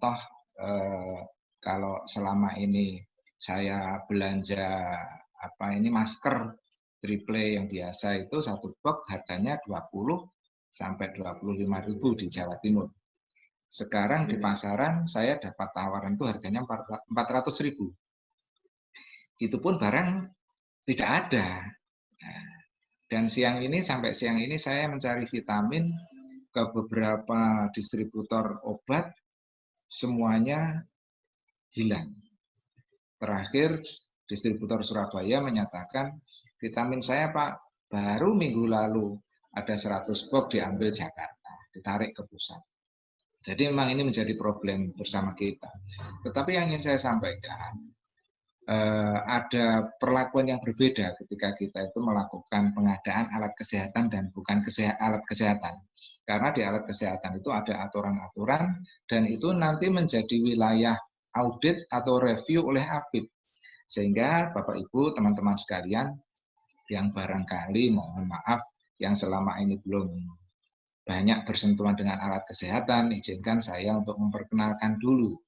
toh kalau selama ini saya belanja masker triple yang biasa itu satu box harganya 20 sampai 25.000 di Jawa Timur. Sekarang di pasaran saya dapat tawaran itu harganya 400.000. Itu pun barang tidak ada. Dan sampai siang ini saya mencari vitamin ke beberapa distributor obat, semuanya hilang. Terakhir distributor Surabaya menyatakan vitamin saya Pak baru minggu lalu ada 100 box diambil Jakarta, ditarik ke pusat. Jadi memang ini menjadi problem bersama kita. Tetapi yang ingin saya sampaikan, ada perlakuan yang berbeda ketika kita itu melakukan pengadaan alat kesehatan dan bukan alat kesehatan. Karena di alat kesehatan itu ada aturan-aturan dan itu nanti menjadi wilayah audit atau review oleh APIP. Sehingga Bapak Ibu, teman-teman sekalian yang barangkali mohon maaf yang selama ini belum banyak bersentuhan dengan alat kesehatan, izinkan saya untuk memperkenalkan dulu.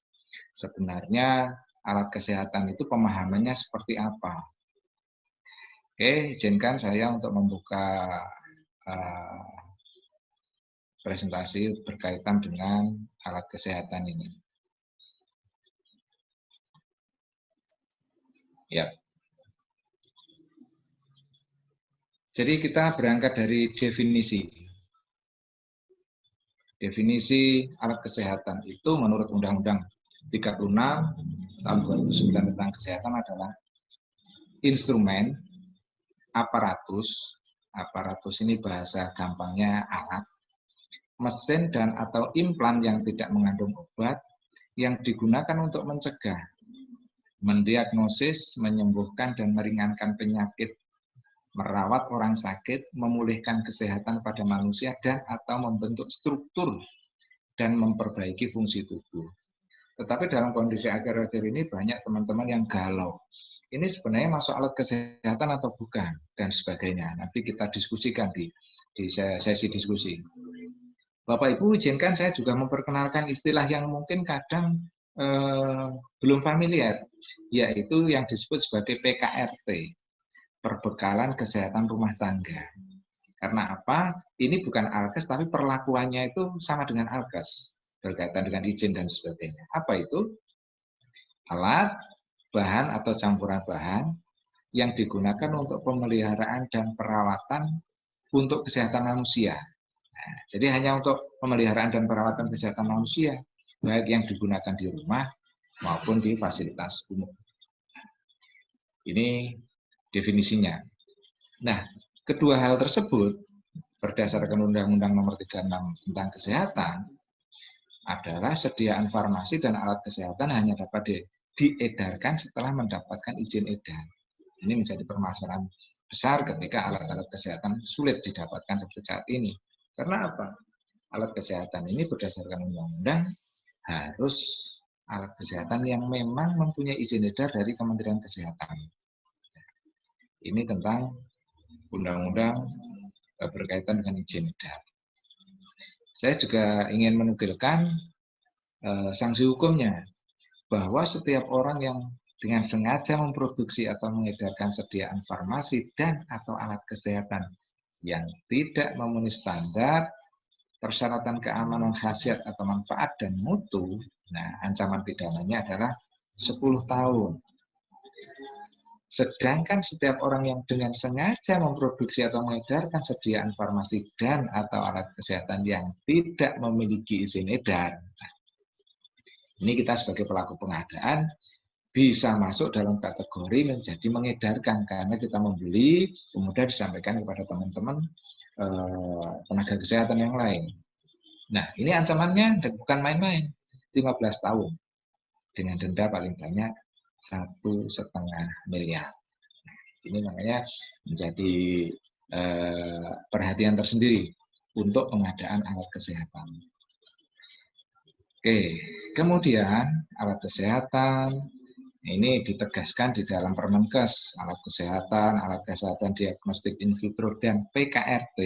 Sebenarnya alat kesehatan itu pemahamannya seperti apa. Oke, izinkan saya untuk membuka presentasi berkaitan dengan alat kesehatan ini. Ya. Jadi kita berangkat dari definisi. Definisi alat kesehatan itu menurut Undang-Undang 36 tahun 2009 tentang kesehatan adalah instrumen, aparatus ini bahasa gampangnya alat, mesin dan atau implan yang tidak mengandung obat yang digunakan untuk mencegah, mendiagnosis, menyembuhkan dan meringankan penyakit, merawat orang sakit, memulihkan kesehatan pada manusia dan atau membentuk struktur dan memperbaiki fungsi tubuh. Tetapi dalam kondisi akhir-akhir ini banyak teman-teman yang galau. Ini sebenarnya masuk alat kesehatan atau bukan dan sebagainya. Nanti kita diskusikan di sesi diskusi. Bapak Ibu izinkan saya juga memperkenalkan istilah yang mungkin kadang belum familiar, yaitu yang disebut sebagai PKRT, perbekalan kesehatan rumah tangga. Karena apa? Ini bukan alkes, tapi perlakuannya itu sama dengan alkes, berkaitan dengan izin dan sebagainya. Apa itu? Alat, bahan atau campuran bahan yang digunakan untuk pemeliharaan dan perawatan untuk kesehatan manusia. Nah, jadi hanya untuk pemeliharaan dan perawatan kesehatan manusia, baik yang digunakan di rumah maupun di fasilitas umum. Ini definisinya. Nah, kedua hal tersebut berdasarkan Undang-Undang Nomor 36 tentang Kesehatan adalah sediaan farmasi dan alat kesehatan hanya dapat diedarkan setelah mendapatkan izin edar. Ini menjadi permasalahan besar ketika alat-alat kesehatan sulit didapatkan seperti saat ini. Karena apa? Alat kesehatan ini berdasarkan undang-undang harus alat kesehatan yang memang mempunyai izin edar dari Kementerian Kesehatan. Ini tentang undang-undang berkaitan dengan izin edar. Saya juga ingin menukilkan sanksi hukumnya, bahwa setiap orang yang dengan sengaja memproduksi atau mengedarkan sediaan farmasi dan atau alat kesehatan yang tidak memenuhi standar, persyaratan keamanan khasiat atau manfaat dan mutu, nah ancaman pidananya adalah 10 tahun. Sedangkan setiap orang yang dengan sengaja memproduksi atau mengedarkan sediaan farmasi dan atau alat kesehatan yang tidak memiliki izin edar, ini kita sebagai pelaku pengadaan bisa masuk dalam kategori menjadi mengedarkan karena kita membeli kemudian disampaikan kepada teman-teman tenaga kesehatan yang lain. Nah, ini ancamannya bukan main-main, 15 tahun dengan denda paling banyak 1,5 miliar. Ini makanya menjadi perhatian tersendiri untuk pengadaan alat kesehatan. Oke, kemudian alat kesehatan ini ditegaskan di dalam Permenkes, alat kesehatan diagnostik in vitro dan PKRT,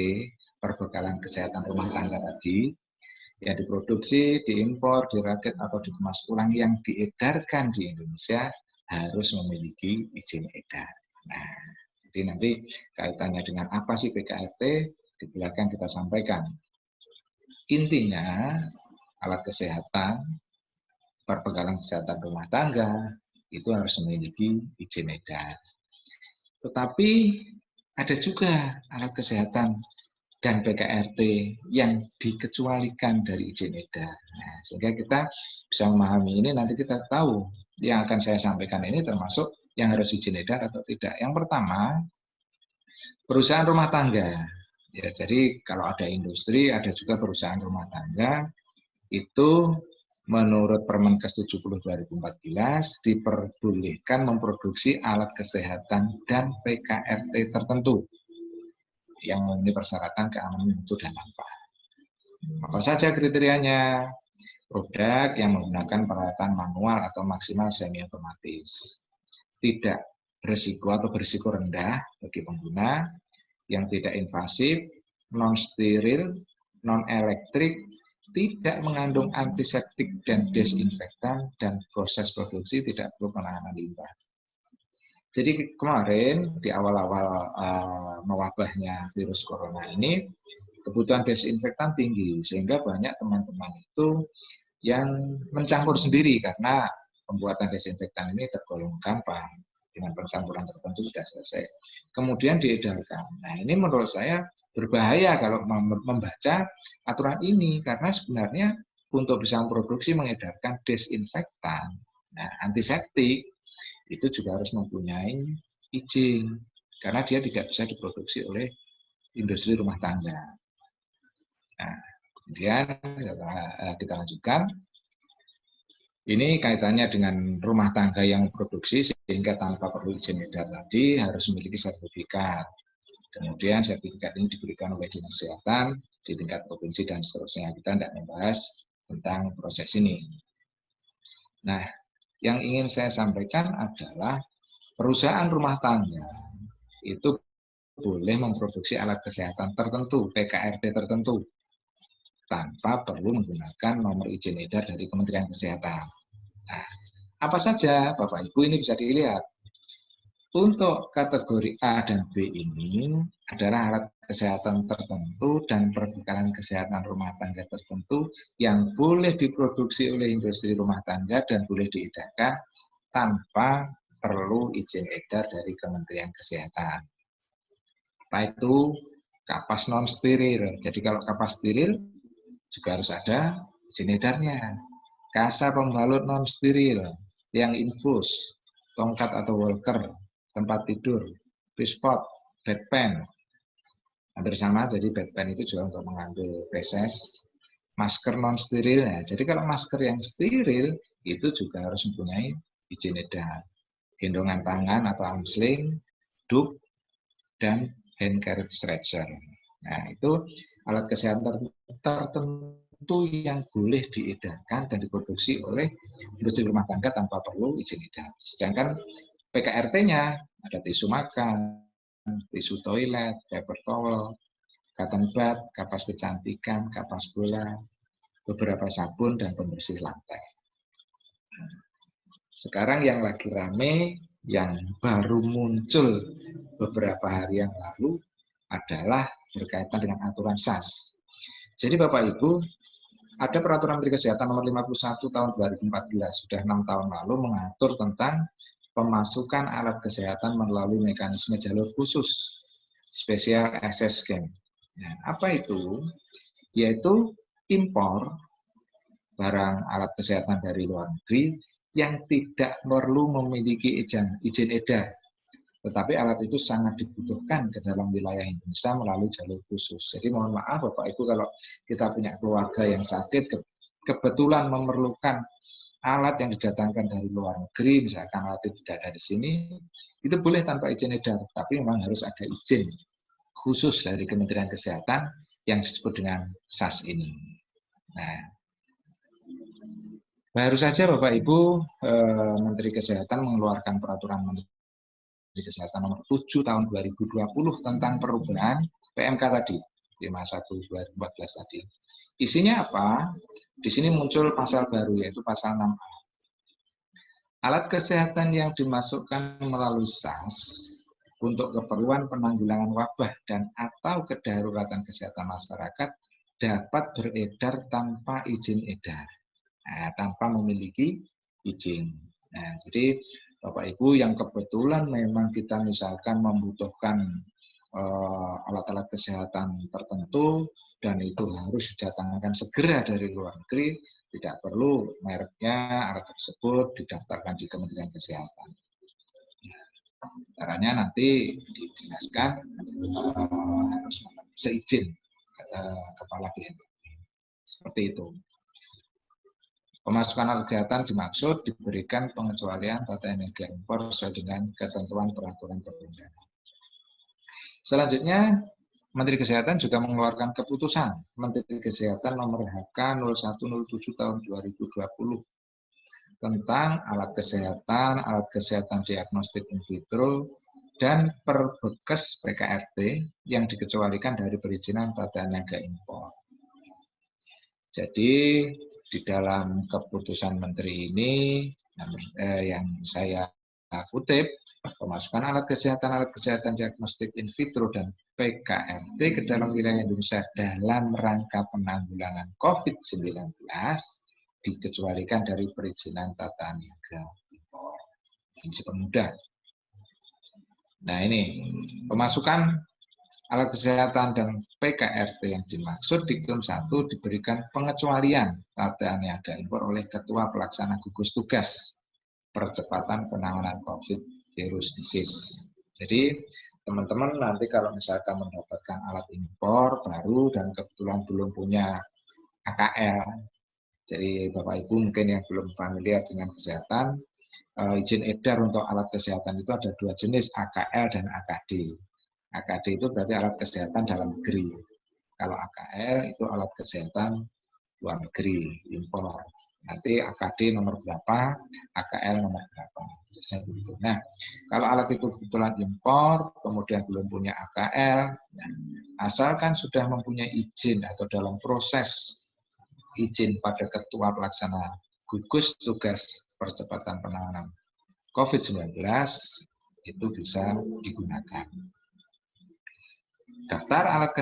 perbekalan kesehatan rumah tangga tadi, yang diproduksi, diimpor, dirakit atau dikemas ulang yang diedarkan di Indonesia harus memiliki izin edar. Nah, jadi nanti kaitannya dengan apa sih PKRT di belakang kita sampaikan. Intinya alat kesehatan, perpenggalan kesehatan rumah tangga itu harus memiliki izin edar. Tetapi ada juga alat kesehatan dan PKRT yang dikecualikan dari izin edar. Nah, sehingga kita bisa memahami ini, nanti kita tahu yang akan saya sampaikan ini termasuk yang harus izin edar atau tidak. Yang pertama, perusahaan rumah tangga. Ya, jadi kalau ada industri, ada juga perusahaan rumah tangga, itu menurut Permenkes 70 2014 diperbolehkan memproduksi alat kesehatan dan PKRT tertentu yang memenuhi persyaratan keamanan mutu dan manfaat. Apa saja kriterianya? Produk yang menggunakan peralatan manual atau maksimal semi otomatis. Tidak berisiko atau berisiko rendah bagi pengguna, yang tidak invasif, non steril, non elektrik, tidak mengandung antiseptik dan desinfektan, dan proses produksi tidak perlu penanganan limbah. Jadi kemarin di awal-awal mewabahnya virus corona ini, kebutuhan desinfektan tinggi, sehingga banyak teman-teman itu yang mencampur sendiri karena pembuatan desinfektan ini tergolong gampang, dengan pencampuran tertentu sudah selesai. Kemudian diedarkan. Nah, ini menurut saya berbahaya kalau membaca aturan ini, karena sebenarnya untuk bisa memproduksi mengedarkan desinfektan, nah, antiseptik, itu juga harus mempunyai izin, karena dia tidak bisa diproduksi oleh industri rumah tangga. Nah, kemudian kita lanjutkan. Ini kaitannya dengan rumah tangga yang memproduksi, sehingga tanpa perlu izin edar tadi harus memiliki sertifikat. Kemudian sertifikat ini diberikan oleh Dinas Kesehatan di tingkat provinsi dan seterusnya. Kita tidak membahas tentang proses ini. Nah, yang ingin saya sampaikan adalah perusahaan rumah tangga itu boleh memproduksi alat kesehatan tertentu, PKRT tertentu, tanpa perlu menggunakan nomor izin edar dari Kementerian Kesehatan. Nah, apa saja Bapak Ibu ini bisa dilihat. Untuk kategori A dan B ini adalah alat kesehatan tertentu dan perbekalan kesehatan rumah tangga tertentu yang boleh diproduksi oleh industri rumah tangga dan boleh diedarkan tanpa perlu izin edar dari Kementerian Kesehatan. Apa itu? Kapas non steril. Jadi kalau kapas steril juga harus ada izin edarnya. Kasa pembalut non steril, yang infus, tongkat atau walker, tempat tidur, pispot, bedpan. Hampir sama, jadi bedpan itu juga untuk mengambil feses. Masker non steril. Nah, jadi kalau masker yang steril itu juga harus mempunyai izin edar. Gendongan tangan atau arm sling, dup, dan hand carry stretcher. Nah, itu alat kesehatan tertentu yang boleh diedarkan dan diproduksi oleh industri rumah tangga tanpa perlu izin edar. Sedangkan PKRT-nya ada tisu makan, tisu toilet, paper towel, cotton bud, kapas kecantikan, kapas bola, beberapa sabun, dan pembersih lantai. Sekarang yang lagi rame, yang baru muncul beberapa hari yang lalu adalah berkaitan dengan aturan SAS. Jadi Bapak Ibu, ada Peraturan Menteri Kesehatan Nomor 51 Tahun 2014, sudah 6 tahun lalu, mengatur tentang pemasukan alat kesehatan melalui mekanisme jalur khusus, Special Access Scheme. Nah, apa itu? Yaitu impor barang alat kesehatan dari luar negeri yang tidak perlu memiliki izin edar, tetapi alat itu sangat dibutuhkan ke dalam wilayah Indonesia melalui jalur khusus. Jadi mohon maaf Bapak Ibu, kalau kita punya keluarga yang sakit, kebetulan memerlukan alat yang didatangkan dari luar negeri, misalkan alat itu tidak ada di sini, itu boleh tanpa izin edar, tapi memang harus ada izin khusus dari Kementerian Kesehatan yang disebut dengan SAS ini. Nah, baru saja Bapak Ibu, Menteri Kesehatan mengeluarkan Peraturan Menteri Kesehatan Nomor 7 Tahun 2020 tentang perubahan PMK tadi, 51/2014 tadi. Isinya apa? Di sini muncul pasal baru, yaitu pasal 6A. Alat kesehatan yang dimasukkan melalui SAS untuk keperluan penanggulangan wabah dan atau kedaruratan kesehatan masyarakat dapat beredar tanpa izin edar, tanpa memiliki izin. Nah, jadi Bapak Ibu yang kebetulan memang kita misalkan membutuhkan alat-alat kesehatan tertentu dan itu harus didatangkan segera dari luar negeri, tidak perlu mereknya alat tersebut didaftarkan di Kementerian Kesehatan. Caranya nanti dijelaskan harus seizin kepala BNPB. Seperti itu. Pemasukan alat kesehatan dimaksud diberikan pengecualian tata energi impor sesuai dengan ketentuan peraturan perundang-undangan. Selanjutnya, Menteri Kesehatan juga mengeluarkan keputusan Menteri Kesehatan nomor HK 0107 tahun 2020 tentang alat kesehatan diagnostik in vitro, dan perbekes PKRT yang dikecualikan dari perizinan tata niaga impor. Jadi di dalam keputusan Menteri ini yang saya kutip, pemasukan alat kesehatan diagnostik in vitro dan PKRT ke dalam wilayah Indonesia dalam rangka penanggulangan COVID-19 dikecualikan dari perizinan tata niaga impor. Ini dipermudah. Nah ini, pemasukan alat kesehatan dan PKRT yang dimaksud di Ketum 1 diberikan pengecualian tata niaga impor oleh Ketua Pelaksana Gugus Tugas Percepatan Penanganan COVID Virus Disease. Jadi teman-teman nanti kalau misalkan mendapatkan alat impor baru dan kebetulan belum punya AKL, jadi Bapak Ibu mungkin yang belum familiar dengan kesehatan, izin edar untuk alat kesehatan itu ada dua jenis, AKL dan AKD. AKD itu berarti alat kesehatan dalam negeri. Kalau AKL itu alat kesehatan luar negeri, impor. Nanti AKD nomor berapa, AKL nomor berapa. Nah, kalau alat itu kebetulan impor, kemudian belum punya AKL, asalkan sudah mempunyai izin atau dalam proses izin pada Ketua Pelaksana Gugus Tugas Percepatan Penanganan COVID-19, itu bisa digunakan. Daftar alat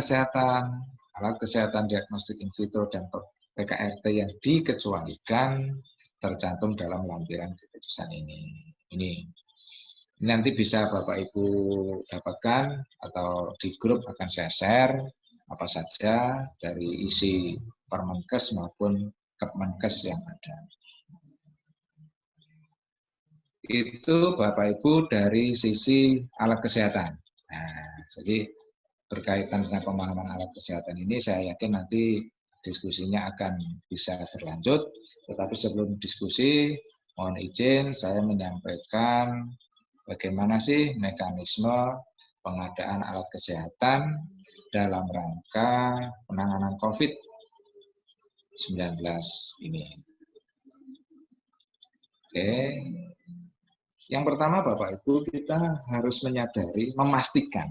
kesehatan diagnostik in vitro dan PKRT yang dikecualikan tercantum dalam lampiran keputusan ini. Ini nanti bisa Bapak Ibu dapatkan atau di grup akan saya share apa saja dari isi Permenkes maupun Kepmenkes yang ada. Itu Bapak Ibu dari sisi alat kesehatan. Nah, jadi berkaitan dengan pemahaman alat kesehatan ini saya yakin nanti diskusinya akan bisa berlanjut. Tetapi sebelum diskusi, mohon izin saya menyampaikan bagaimana sih mekanisme pengadaan alat kesehatan dalam rangka penanganan COVID-19 ini. Oke. Yang pertama Bapak Ibu, kita harus menyadari, memastikan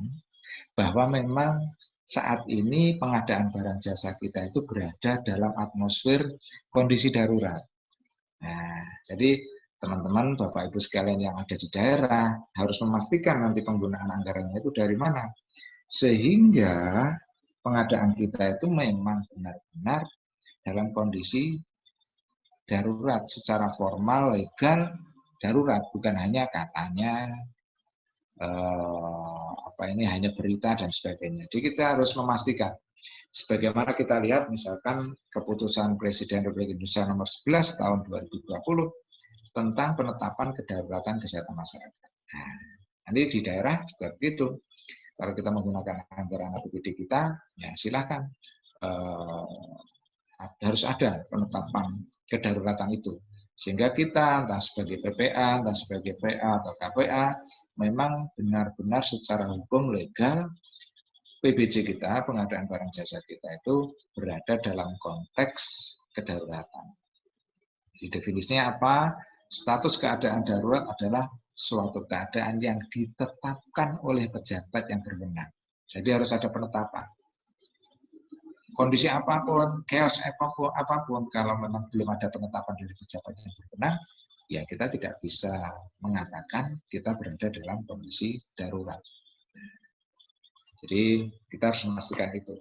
bahwa memang saat ini pengadaan barang jasa kita itu berada dalam atmosfer kondisi darurat. Nah, jadi teman-teman, Bapak Ibu sekalian yang ada di daerah harus memastikan nanti penggunaan anggarannya itu dari mana. Sehingga pengadaan kita itu memang benar-benar dalam kondisi darurat secara formal, legal, darurat, bukan hanya katanya hanya berita dan sebagainya. Jadi kita harus memastikan, sebagaimana kita lihat misalkan keputusan Presiden Republik Indonesia nomor 11 tahun 2020 tentang penetapan kedaruratan kesehatan masyarakat. Nah, nanti di daerah juga begitu. Kalau kita menggunakan anggaran APBD kita, ya silakan harus ada penetapan kedaruratan itu. Sehingga kita entah sebagai PPA, entah sebagai PA atau KPA, memang benar-benar secara hukum legal PBJ kita, pengadaan barang jasa kita itu berada dalam konteks kedaruratan. Di definisinya apa? Status keadaan darurat adalah suatu keadaan yang ditetapkan oleh pejabat yang berwenang. Jadi harus ada penetapan. kondisi apapun, chaos apapun, kalau memang belum ada penetapan dari pejabat yang berwenang, ya kita tidak bisa mengatakan kita berada dalam kondisi darurat. Jadi kita harus memastikan itu.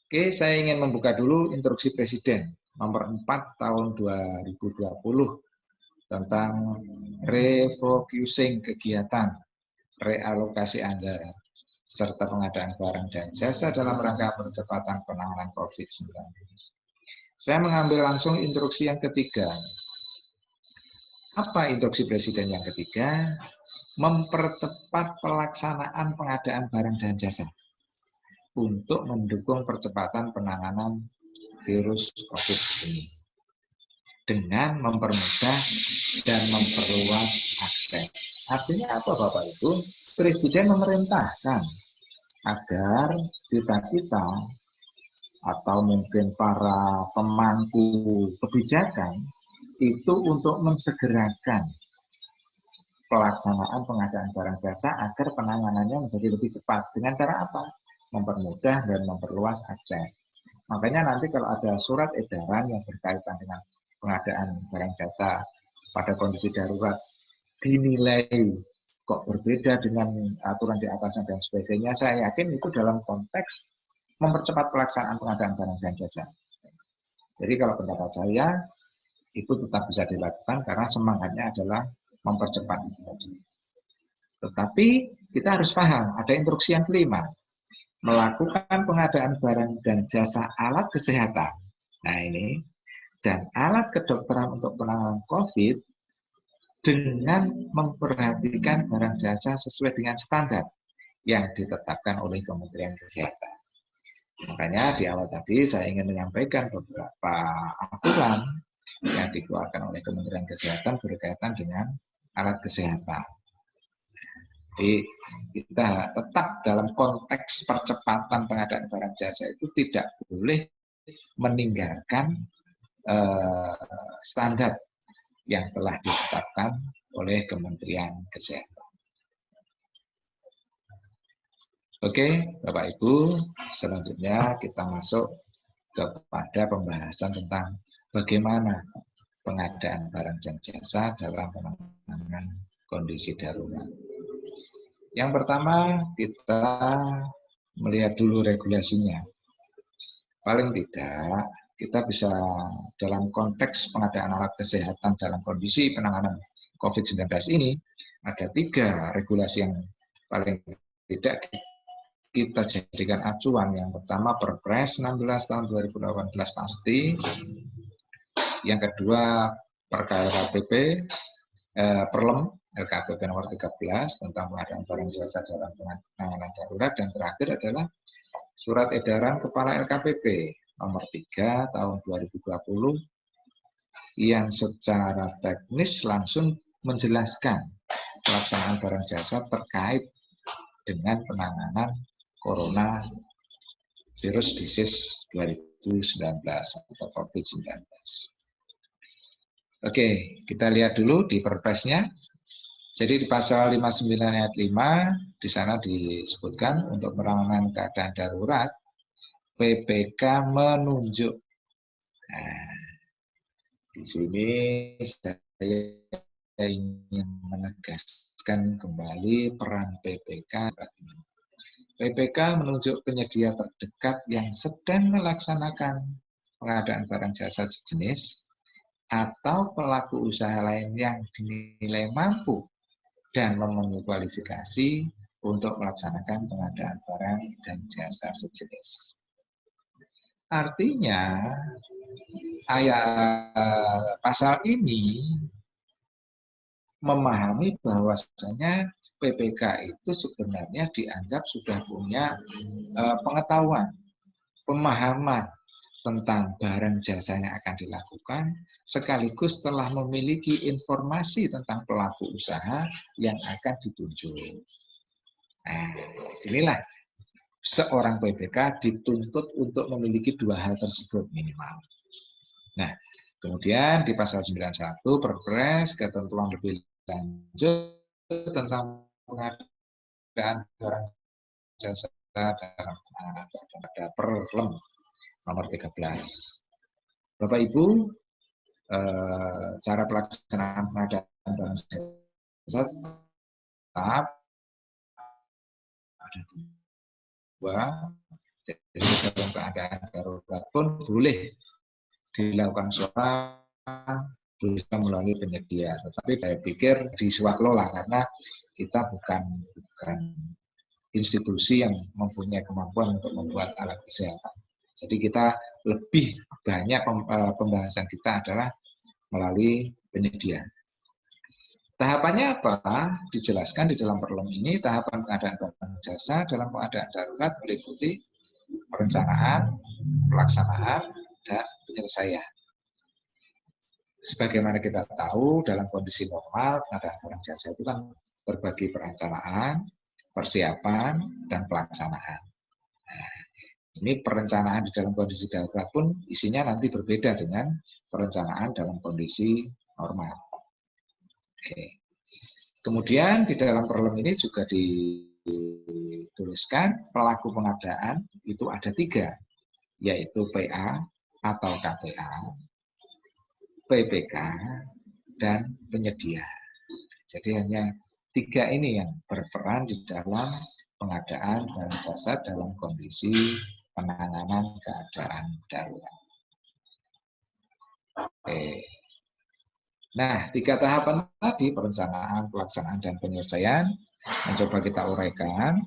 Oke, saya ingin membuka dulu instruksi Presiden nomor 4 tahun 2020 tentang refocusing kegiatan, realokasi anggaran, serta pengadaan barang dan jasa dalam rangka percepatan penanganan COVID-19. Saya mengambil langsung instruksi yang ketiga. Apa instruksi Presiden yang ketiga? Mempercepat pelaksanaan pengadaan barang dan jasa untuk mendukung percepatan penanganan virus COVID ini dengan mempermudah dan memperluas akses. Artinya apa Bapak Ibu? Presiden memerintahkan agar kita atau mungkin para pemangku kebijakan itu untuk mensegerakan pelaksanaan pengadaan barang jasa agar penanganannya menjadi lebih cepat. Dengan cara apa? Mempermudah dan memperluas akses. Makanya nanti kalau ada surat edaran yang berkaitan dengan pengadaan barang jasa pada kondisi darurat dinilai kok berbeda dengan aturan di atasnya dan sebagainya, saya yakin itu dalam konteks mempercepat pelaksanaan pengadaan barang dan jasa. Jadi kalau pendapat saya itu tetap bisa dilakukan karena semangatnya adalah mempercepat. Tetapi kita harus paham, ada instruksi yang kelima, melakukan pengadaan barang dan jasa alat kesehatan. Nah ini, dan alat kedokteran untuk penanganan COVID dengan memperhatikan barang jasa sesuai dengan standar yang ditetapkan oleh Kementerian Kesehatan. Makanya di awal tadi saya ingin menyampaikan beberapa aturan yang dikeluarkan oleh Kementerian Kesehatan berkaitan dengan alat kesehatan. Jadi kita tetap dalam konteks percepatan pengadaan barang jasa itu tidak boleh meninggalkan standar yang telah ditetapkan oleh Kementerian Kesehatan. Oke, Bapak Ibu, selanjutnya kita masuk kepada pembahasan tentang bagaimana pengadaan barang dan jasa dalam penanganan kondisi darurat. Yang pertama, kita melihat dulu regulasinya. Paling tidak, kita bisa dalam konteks pengadaan alat kesehatan dalam kondisi penanganan COVID-19 ini, ada 3 regulasi yang paling tidak kita jadikan acuan. Yang pertama Perpres 16 tahun 2018 pasti. Yang kedua LKPP, Perlem LKPP nomor 13 tentang pengadaan barang jasa dalam penanganan darurat, dan terakhir adalah Surat Edaran Kepala LKPP nomor 3 tahun 2020 yang secara teknis langsung menjelaskan pelaksanaan barang jasa terkait dengan penanganan Corona Virus Disease 2019 atau COVID-19. Oke, kita lihat dulu di Perpresnya. Jadi di pasal 59 ayat 5 di sana disebutkan untuk penanganan keadaan darurat PPK menunjuk. Nah, di sini saya ingin menegaskan kembali peran PPK. PPK menunjuk penyedia terdekat yang sedang melaksanakan pengadaan barang jasa sejenis atau pelaku usaha lain yang dinilai mampu dan memenuhi kualifikasi untuk melaksanakan pengadaan barang dan jasa sejenis. Artinya, pasal ini memahami bahwasanya PPK itu sebenarnya dianggap sudah punya pengetahuan, pemahaman tentang barang jasa yang akan dilakukan, sekaligus telah memiliki informasi tentang pelaku usaha yang akan ditunjuk. Nah, disinilah seorang PPK dituntut untuk memiliki 2 hal tersebut minimal. Nah, kemudian di pasal 91 Perpres ketentuan lebih lanjut tentang pengadaan barang jasa dalam ada Perlem nomor 13. Bapak Ibu, cara pelaksanaan pengadaan barang jasa tetap ada dua. Jadi dalam keadaan darurat pun boleh dilakukan bisa melalui penyedia, tetapi saya pikir di swaklola karena kita bukan institusi yang mempunyai kemampuan untuk membuat alat kesehatan. Jadi kita lebih banyak pembahasan kita adalah melalui penyedia. Tahapannya apa? Dijelaskan di dalam Perlem ini. Tahapan pengadaan barang jasa dalam pengadaan darurat meliputi perencanaan, pelaksanaan, dan penyelesaian. Sebagaimana kita tahu, dalam kondisi normal, pengadaan barang jasa itu kan berbagi perencanaan, persiapan, dan pelaksanaan. Nah, ini perencanaan di dalam kondisi darurat pun isinya nanti berbeda dengan perencanaan dalam kondisi normal. Oke. Kemudian di dalam Perlem ini juga dituliskan pelaku pengadaan itu ada 3, yaitu PA atau KPA, PPK, dan penyedia. Jadi hanya 3 ini yang berperan di dalam pengadaan barang jasa dalam kondisi penanganan keadaan darurat. Oke. Nah, 3 tahapan tadi, perencanaan, pelaksanaan, dan penyelesaian, mencoba kita uraikan.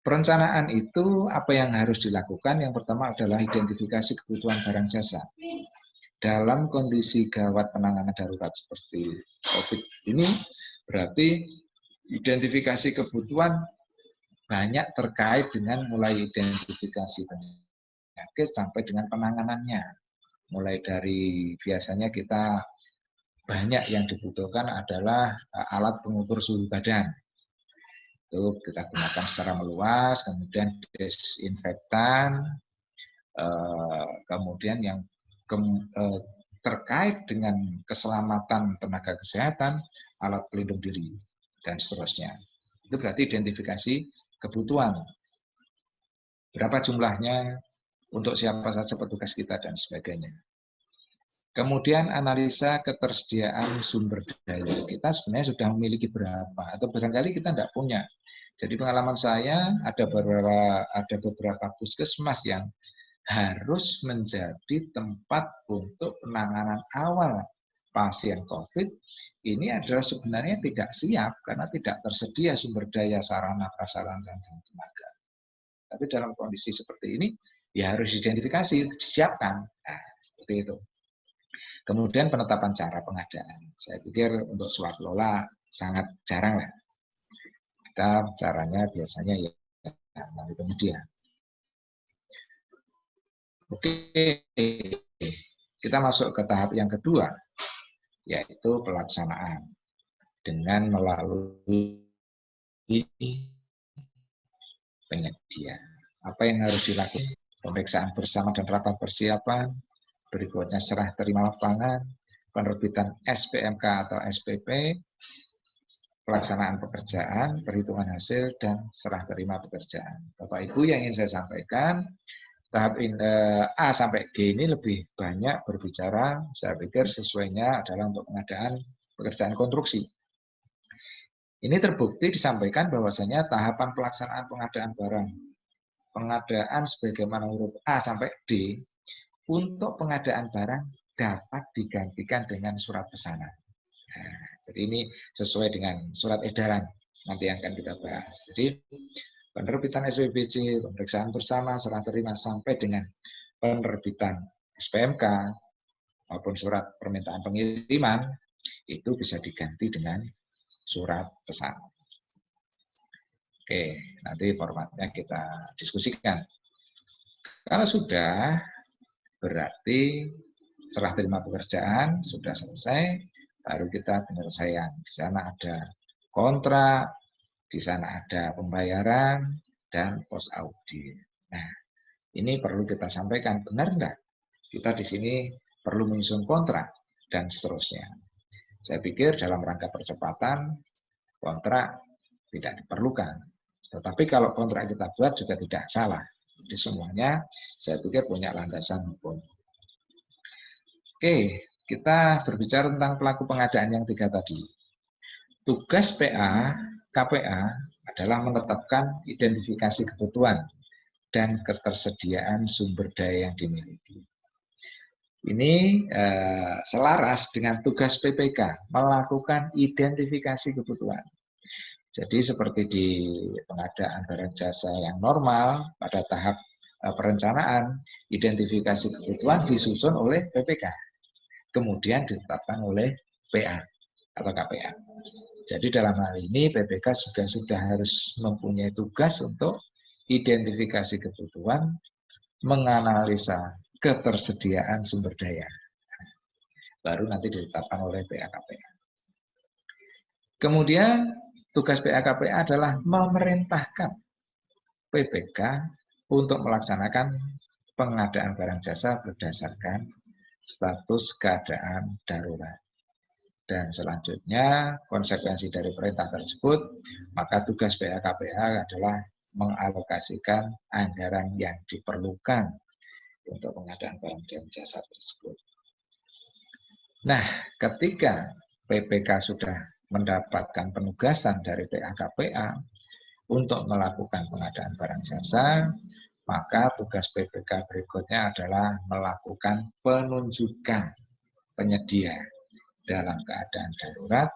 Perencanaan itu apa yang harus dilakukan? Yang pertama adalah identifikasi kebutuhan barang jasa. Dalam kondisi gawat penanganan darurat seperti COVID ini, berarti identifikasi kebutuhan banyak terkait dengan mulai identifikasi penyakit sampai dengan penanganannya. Mulai dari biasanya kita banyak yang dibutuhkan adalah alat pengukur suhu badan. Itu kita gunakan secara meluas, kemudian desinfektan, kemudian yang terkait dengan keselamatan tenaga kesehatan, alat pelindung diri, dan seterusnya. Itu berarti identifikasi kebutuhan. Berapa jumlahnya, untuk siapa saja petugas kita, dan sebagainya. Kemudian analisa ketersediaan sumber daya. Kita sebenarnya sudah memiliki berapa, atau barangkali kita tidak punya. Jadi pengalaman saya ada beberapa puskesmas yang harus menjadi tempat untuk penanganan awal pasien COVID. Ini adalah sebenarnya tidak siap karena tidak tersedia sumber daya sarana prasarana dan tenaga. Tapi dalam kondisi seperti ini ya harus identifikasi, disiapkan. Nah, seperti itu. Kemudian penetapan cara pengadaan. Saya pikir untuk swaklola sangat jarang lah. Kita caranya biasanya ya melalui penyedia. Oke, kita masuk ke tahap yang kedua, yaitu pelaksanaan dengan melalui penyedia. Apa yang harus dilakukan? Pemeriksaan bersama dan rapat persiapan, berikutnya serah terima lapangan, penerbitan SPMK atau SPP, pelaksanaan pekerjaan, perhitungan hasil, dan serah terima pekerjaan. Bapak Ibu yang ingin saya sampaikan, tahap A sampai G ini lebih banyak berbicara, saya pikir sesuainya adalah untuk pengadaan pekerjaan konstruksi. Ini terbukti disampaikan bahwasanya tahapan pelaksanaan pengadaan barang, pengadaan sebagaimana huruf A sampai D, untuk pengadaan barang dapat digantikan dengan surat pesanan. Nah, jadi ini sesuai dengan surat edaran nanti yang akan kita bahas. Jadi penerbitan SPBC, pemeriksaan bersama, serah terima sampai dengan penerbitan SPMK maupun surat permintaan pengiriman itu bisa diganti dengan surat pesanan. Oke, nanti formatnya kita diskusikan. Kalau sudah, berarti serah terima pekerjaan sudah selesai, baru kita penyelesaian. Di sana ada kontrak, di sana ada pembayaran, dan post audit. Nah, ini perlu kita sampaikan, benar enggak? Kita di sini perlu menyusun kontrak, dan seterusnya. Saya pikir dalam rangka percepatan, kontrak tidak diperlukan. Tetapi kalau kontrak kita buat juga tidak salah. Jadi semuanya saya pikir punya landasan hukum. Oke, kita berbicara tentang pelaku pengadaan yang 3 tadi. Tugas PA, KPA adalah menetapkan identifikasi kebutuhan dan ketersediaan sumber daya yang dimiliki. Ini selaras dengan tugas PPK, melakukan identifikasi kebutuhan. Jadi seperti di pengadaan barang jasa yang normal, pada tahap perencanaan, identifikasi kebutuhan disusun oleh PPK, kemudian ditetapkan oleh PA atau KPA. Jadi dalam hal ini PPK juga sudah harus mempunyai tugas untuk identifikasi kebutuhan, menganalisa ketersediaan sumber daya. Baru nanti ditetapkan oleh PA KPA. Kemudian tugas PA KPA adalah memerintahkan PPK untuk melaksanakan pengadaan barang jasa berdasarkan status keadaan darurat. Dan selanjutnya konsekuensi dari perintah tersebut, maka tugas PA KPA adalah mengalokasikan anggaran yang diperlukan untuk pengadaan barang dan jasa tersebut. Nah, ketika PPK sudah mendapatkan penugasan dari PA KPA untuk melakukan pengadaan barang jasa, maka tugas PPK berikutnya adalah melakukan penunjukan penyedia dalam keadaan darurat,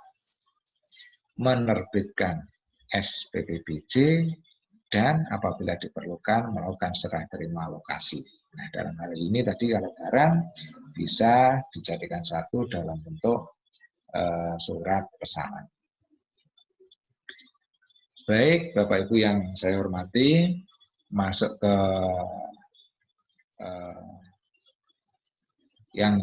menerbitkan SPPBJ, dan apabila diperlukan melakukan serah terima lokasi. Nah, dalam hal ini tadi kalau barang bisa dijadikan satu dalam bentuk surat pesanan. Baik, Bapak Ibu yang saya hormati, masuk ke yang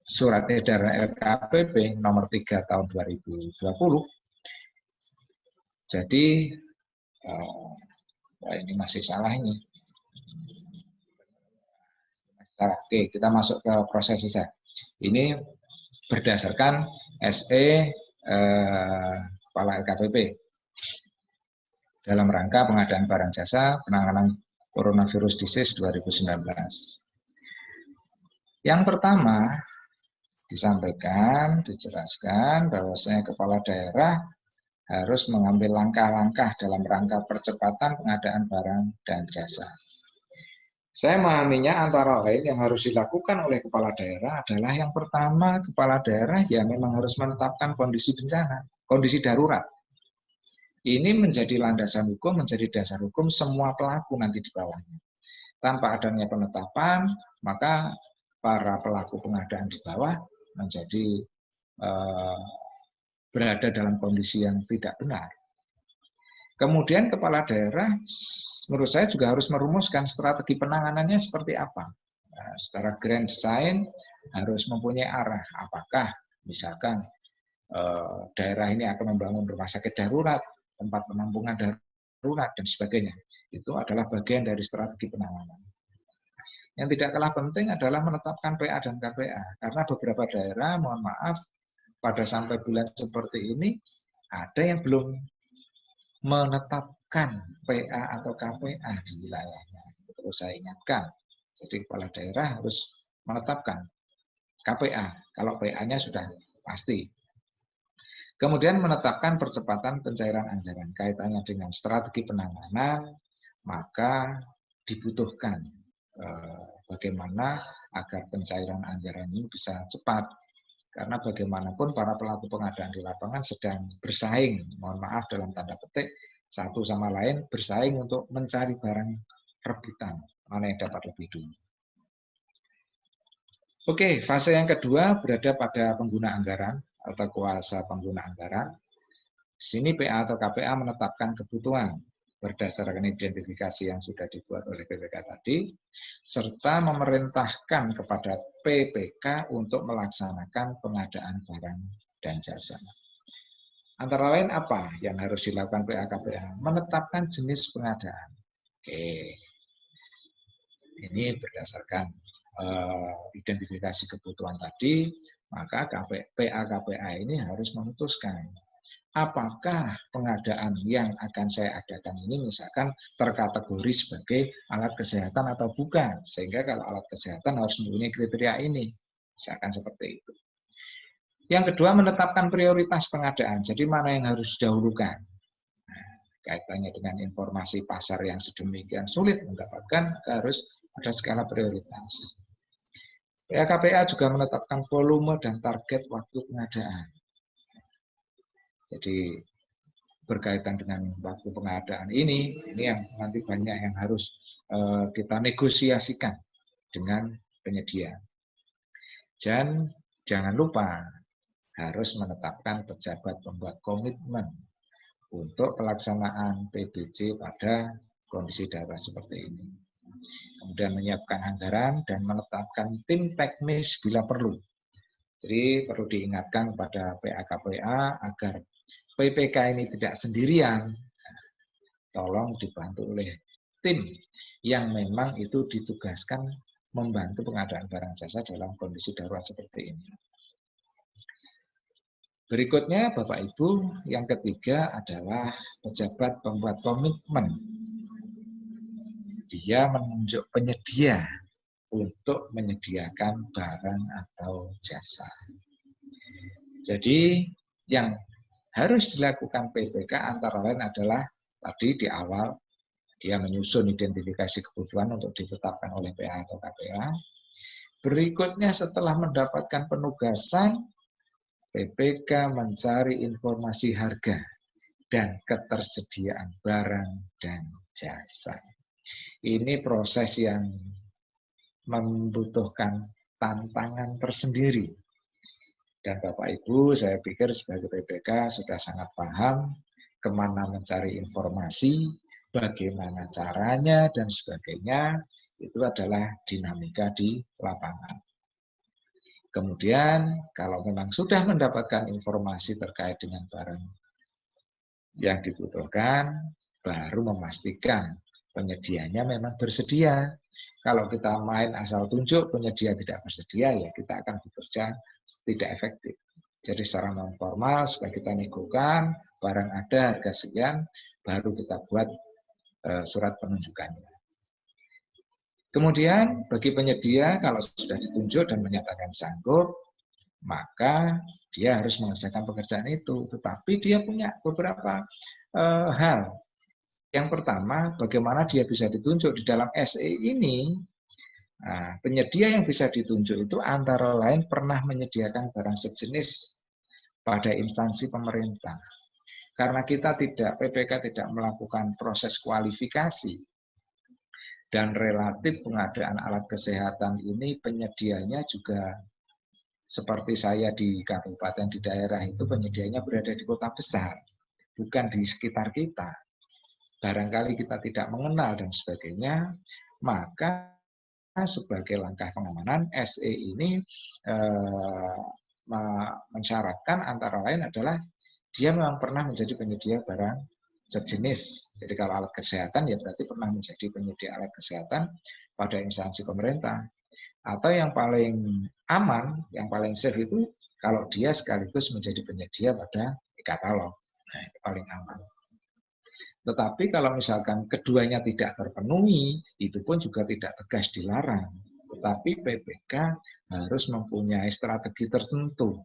surat edaran LKPP nomor 3 tahun 2020. Jadi ini masih salah ini. Oke, kita masuk ke proses saja. Ini berdasarkan SE Kepala LKPP dalam rangka pengadaan barang jasa penanganan coronavirus disease 2019. Yang pertama disampaikan, dijelaskan bahwasanya kepala daerah harus mengambil langkah-langkah dalam rangka percepatan pengadaan barang dan jasa. Saya memahaminya antara lain yang harus dilakukan oleh kepala daerah adalah yang pertama, kepala daerah ya memang harus menetapkan kondisi bencana, kondisi darurat. Ini menjadi landasan hukum, menjadi dasar hukum semua pelaku nanti di bawahnya. Tanpa adanya penetapan, maka para pelaku pengadaan di bawah menjadi berada dalam kondisi yang tidak benar. Kemudian kepala daerah menurut saya juga harus merumuskan strategi penanganannya seperti apa. Nah, secara grand design harus mempunyai arah. Apakah misalkan daerah ini akan membangun rumah sakit darurat, tempat penampungan darurat, dan sebagainya. Itu adalah bagian dari strategi penanganan. Yang tidak kalah penting adalah menetapkan PA dan KPA. Karena beberapa daerah, mohon maaf, pada sampai bulan seperti ini, ada yang belum menetapkan PA atau KPA di wilayahnya. Terus saya ingatkan, jadi kepala daerah harus menetapkan KPA, kalau PA-nya sudah pasti. Kemudian menetapkan percepatan pencairan anggaran. Kaitannya dengan strategi penanganan, maka dibutuhkan bagaimana agar pencairan anggaran ini bisa cepat. Karena bagaimanapun para pelaku pengadaan di lapangan sedang bersaing, mohon maaf dalam tanda petik, satu sama lain bersaing untuk mencari barang rebutan, mana yang dapat lebih dulu. Oke, fase yang kedua berada pada pengguna anggaran atau kuasa pengguna anggaran. Di sini PA atau KPA menetapkan kebutuhan berdasarkan identifikasi yang sudah dibuat oleh PPK tadi, serta memerintahkan kepada PPK untuk melaksanakan pengadaan barang dan jasa. Antara lain apa yang harus dilakukan PA KPA? Menetapkan jenis pengadaan. Oke. Ini berdasarkan identifikasi kebutuhan tadi, maka PA KPA ini harus memutuskan apakah pengadaan yang akan saya adakan ini misalkan terkategori sebagai alat kesehatan atau bukan. Sehingga kalau alat kesehatan harus mempunyai kriteria ini. Misalkan seperti itu. Yang kedua, menetapkan prioritas pengadaan. Jadi mana yang harus didahulukan. Nah, kaitannya dengan informasi pasar yang sedemikian sulit mendapatkan, harus ada skala prioritas. PAKPA juga menetapkan volume dan target waktu pengadaan. Jadi berkaitan dengan waktu pengadaan ini yang nanti banyak yang harus kita negosiasikan dengan penyedia. Dan jangan lupa harus menetapkan pejabat pembuat komitmen untuk pelaksanaan PBJ pada kondisi darurat seperti ini. Kemudian menyiapkan anggaran dan menetapkan tim teknis bila perlu. Jadi perlu diingatkan pada PAKPA agar PPK ini tidak sendirian, tolong dibantu oleh tim yang memang itu ditugaskan membantu pengadaan barang jasa dalam kondisi darurat seperti ini. Berikutnya Bapak Ibu, yang ketiga adalah pejabat pembuat komitmen. Dia menunjuk penyedia untuk menyediakan barang atau jasa. Jadi yang harus dilakukan PPK antara lain adalah tadi di awal dia menyusun identifikasi kebutuhan untuk ditetapkan oleh PA atau KPA. Berikutnya setelah mendapatkan penugasan, PPK mencari informasi harga dan ketersediaan barang dan jasa. Ini proses yang membutuhkan tantangan tersendiri. Dan Bapak Ibu, saya pikir sebagai PPK sudah sangat paham kemana mencari informasi, bagaimana caranya, dan sebagainya. Itu adalah dinamika di lapangan. Kemudian, kalau memang sudah mendapatkan informasi terkait dengan barang yang dibutuhkan, baru memastikan penyedianya memang bersedia. Kalau kita main asal tunjuk penyedia tidak bersedia, ya kita akan bekerja tidak efektif. Jadi secara non formal supaya kita negokan, barang ada harga sekian, baru kita buat surat penunjukannya. Kemudian bagi penyedia kalau sudah ditunjuk dan menyatakan sanggup, maka dia harus mengerjakan pekerjaan itu. Tetapi dia punya beberapa hal. Yang pertama, bagaimana dia bisa ditunjuk di dalam SE ini. Nah, penyedia yang bisa ditunjuk itu antara lain pernah menyediakan barang sejenis pada instansi pemerintah. Karena kita PPK tidak melakukan proses kualifikasi, dan relatif pengadaan alat kesehatan ini penyedianya juga seperti saya di kabupaten di daerah itu penyedianya berada di kota besar, bukan di sekitar kita. Barangkali kita tidak mengenal dan sebagainya, maka sebagai langkah pengamanan SE ini mensyaratkan antara lain adalah dia memang pernah menjadi penyedia barang sejenis. Jadi kalau alat kesehatan ya berarti pernah menjadi penyedia alat kesehatan pada instansi pemerintah. Atau yang paling aman, yang paling safe itu kalau dia sekaligus menjadi penyedia pada e-katalog. Nah, itu paling aman. Tetapi kalau misalkan keduanya tidak terpenuhi, itu pun juga tidak tegas dilarang. Tetapi PPK harus mempunyai strategi tertentu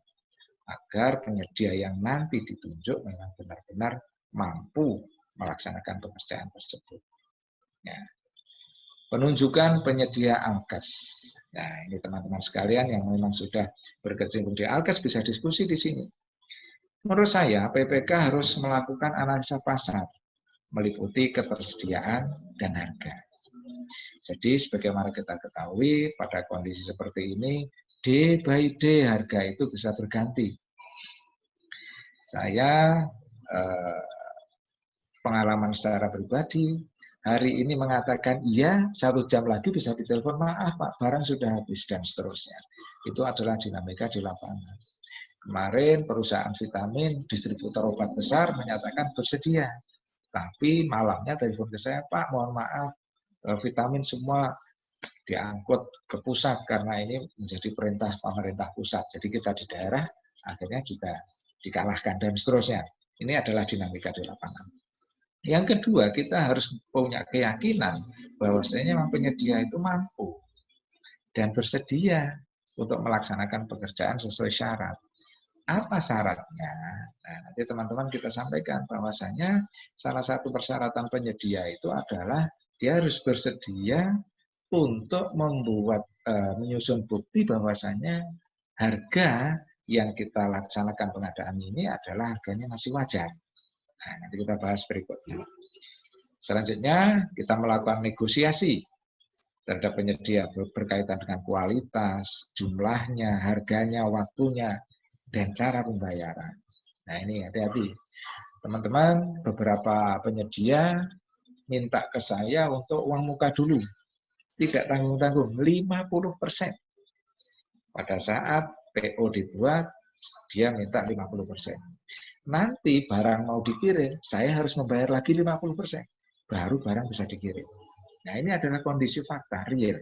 agar penyedia yang nanti ditunjuk memang benar-benar mampu melaksanakan pekerjaan tersebut. Ya. Penunjukan penyedia alkes. Nah, ini teman-teman sekalian yang memang sudah berkecimpung di alkes bisa diskusi di sini. Menurut saya, PPK harus melakukan analisa pasar, meliputi ketersediaan dan harga. Jadi sebagaimana kita ketahui pada kondisi seperti ini, day by day harga itu bisa berganti. Saya pengalaman secara pribadi, hari ini mengatakan iya, 1 jam lagi bisa ditelepon, maaf Pak, barang sudah habis, dan seterusnya. Itu adalah dinamika di lapangan. Kemarin perusahaan vitamin, distributor obat besar menyatakan bersedia. Tapi malamnya telepon ke saya, Pak, mohon maaf, vitamin semua diangkut ke pusat karena ini menjadi perintah pemerintah pusat. Jadi kita di daerah akhirnya juga dikalahkan dan seterusnya. Ini adalah dinamika di lapangan. Yang kedua, kita harus punya keyakinan bahwasanya memang penyedia itu mampu dan bersedia untuk melaksanakan pekerjaan sesuai syarat. Apa syaratnya? Nah, nanti teman-teman kita sampaikan bahwasanya salah satu persyaratan penyedia itu adalah dia harus bersedia untuk membuat menyusun bukti bahwasanya harga yang kita laksanakan pengadaan ini adalah harganya masih wajar. Nah, nanti kita bahas berikutnya. Selanjutnya kita melakukan negosiasi terhadap penyedia berkaitan dengan kualitas, jumlahnya, harganya, waktunya, dan cara pembayaran. Nah ini hati-hati. Teman-teman, beberapa penyedia minta ke saya untuk uang muka dulu. Tidak tanggung-tanggung, 50%. Pada saat PO dibuat, dia minta 50%. Nanti barang mau dikirim, saya harus membayar lagi 50%. Baru barang bisa dikirim. Nah ini adalah kondisi fakta, real.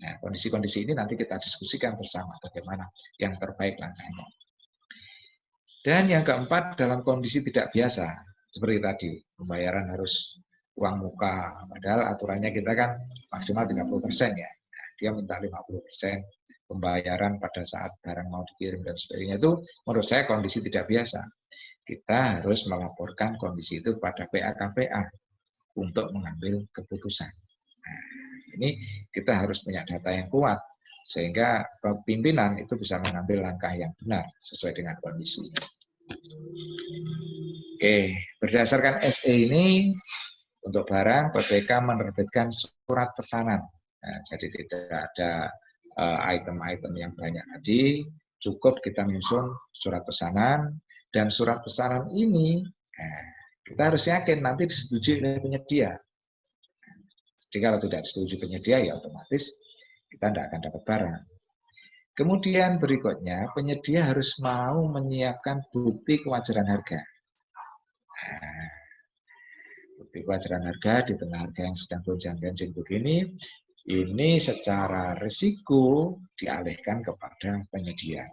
Nah, kondisi-kondisi ini nanti kita diskusikan bersama bagaimana yang terbaik langkahnya. Dan yang keempat, dalam kondisi tidak biasa, seperti tadi, pembayaran harus uang muka, padahal aturannya kita kan maksimal 30% ya. Nah, dia minta 50% pembayaran pada saat barang mau dikirim dan sebagainya. Itu menurut saya kondisi tidak biasa. Kita harus melaporkan kondisi itu kepada PA-KPA untuk mengambil keputusan. Nah, ini kita harus punya data yang kuat sehingga pimpinan itu bisa mengambil langkah yang benar sesuai dengan kondisi. Oke, berdasarkan SE ini untuk barang PPK menerbitkan surat pesanan. Nah, jadi tidak ada item-item yang banyak tadi, cukup kita menyusun surat pesanan dan surat pesanan ini kita harus yakin nanti disetujui oleh penyedia. Jadi kalau tidak disetujui penyedia ya otomatis kita tidak akan dapat barang. Kemudian berikutnya penyedia harus mau menyiapkan bukti kewajaran harga. Nah, bukti kewajaran harga di tengah harga yang sedang gonjang-ganjing begini, ini secara risiko dialihkan kepada penyedia.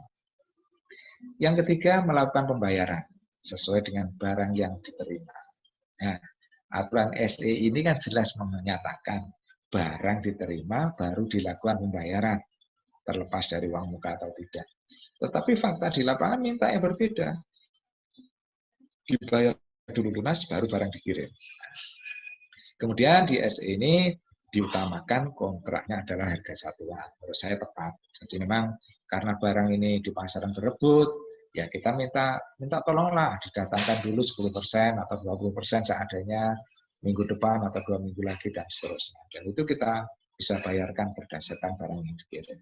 Yang ketiga, melakukan pembayaran sesuai dengan barang yang diterima. Nah, aturan SE ini kan jelas menyatakan barang diterima baru dilakukan pembayaran, terlepas dari uang muka atau tidak. Tetapi fakta di lapangan minta yang berbeda. Dibayar dulu lunas baru barang dikirim. Kemudian di SE ini diutamakan kontraknya adalah harga satuan. Menurut saya tepat. Jadi memang karena barang ini di pasaran berebut, ya kita minta tolonglah didatangkan dulu 10% atau 20% seadanya minggu depan atau 2 minggu lagi dan seterusnya. Dan itu kita bisa bayarkan berdasarkan barang yang dikirim.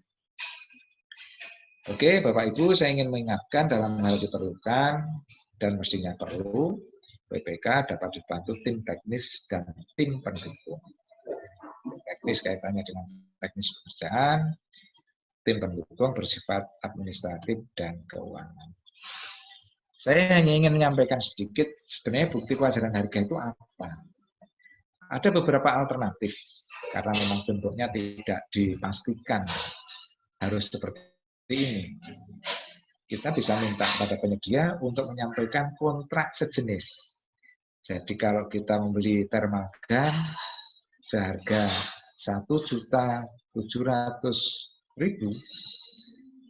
Oke, Bapak Ibu, saya ingin mengingatkan dalam hal diperlukan dan mestinya perlu, PPK dapat dibantu tim teknis dan tim pendukung. Teknis kaitannya dengan teknis pekerjaan, tim pendukung bersifat administratif dan keuangan. Saya hanya ingin menyampaikan sedikit sebenarnya bukti kewajaran harga itu apa. Ada beberapa alternatif karena memang bentuknya tidak dipastikan harus seperti ini. Kita bisa minta pada penyedia untuk menyampaikan kontrak sejenis. Jadi kalau kita membeli thermal gun seharga 1.700.000,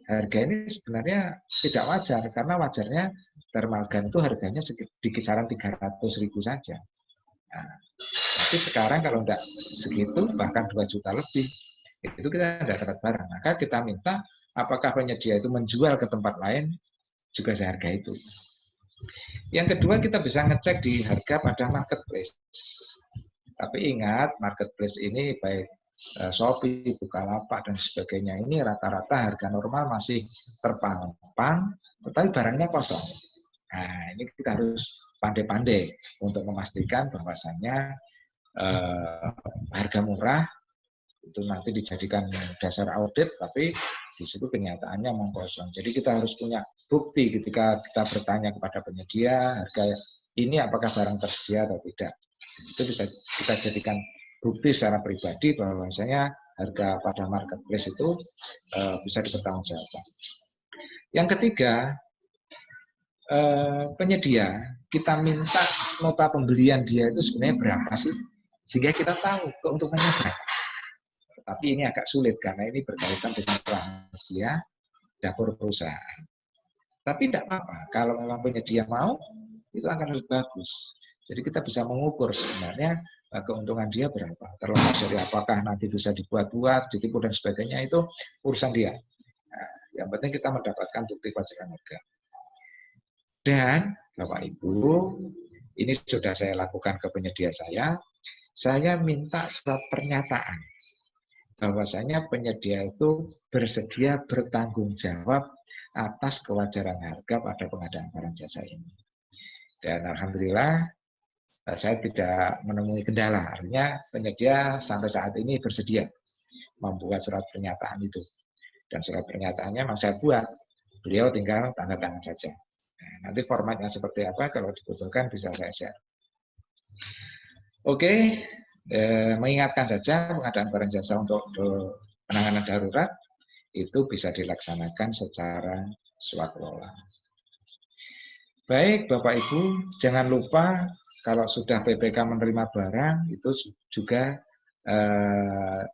harga ini sebenarnya tidak wajar karena wajarnya thermal gun itu harganya di kisaran 300.000 saja. Nah, tapi sekarang kalau tidak segitu bahkan 2 juta lebih, itu kita tidak dapat barang. Maka kita minta apakah penyedia itu menjual ke tempat lain juga seharga itu. Yang kedua, kita bisa ngecek di harga pada marketplace. Tapi ingat, marketplace ini baik Shopee, Bukalapak, dan sebagainya ini rata-rata harga normal masih terpampang, tetapi barangnya kosong. Nah, ini kita harus pandai-pandai untuk memastikan bahwasannya harga murah itu nanti dijadikan dasar audit, tapi di situ kenyataannya memang kosong. Jadi kita harus punya bukti ketika kita bertanya kepada penyedia harga ini apakah barang tersedia atau tidak. Itu bisa kita jadikan bukti secara pribadi bahwasanya harga pada marketplace itu bisa dipertanggungjawabkan. Yang ketiga, penyedia, kita minta nota pembelian dia itu sebenarnya berapa sih, sehingga kita tahu keuntungannya berapa. Tapi ini agak sulit karena ini berkaitan dengan rahasia dapur perusahaan. Tapi tidak apa-apa, kalau memang penyedia mau, itu akan lebih bagus. Jadi kita bisa mengukur sebenarnya keuntungan dia berapa. Terlepas dari apakah nanti bisa dibuat-buat, ditipu dan sebagainya, itu urusan dia. Nah, yang penting kita mendapatkan bukti kewajaran harga. Dan Bapak Ibu, ini sudah saya lakukan ke penyedia saya minta surat pernyataan bahwasanya penyedia itu bersedia bertanggung jawab atas kewajaran harga pada pengadaan barang jasa ini. Dan alhamdulillah saya tidak menemui kendala. Artinya penyedia sampai saat ini bersedia membuat surat pernyataan itu. Dan surat pernyataannya memang saya buat. Beliau tinggal tanda tangan saja. Nah, nanti formatnya seperti apa kalau dibutuhkan bisa saya share. Oke, mengingatkan saja pengadaan barang jasa untuk penanganan darurat itu bisa dilaksanakan secara swakelola. Baik Bapak Ibu, jangan lupa kalau sudah PPK menerima barang itu juga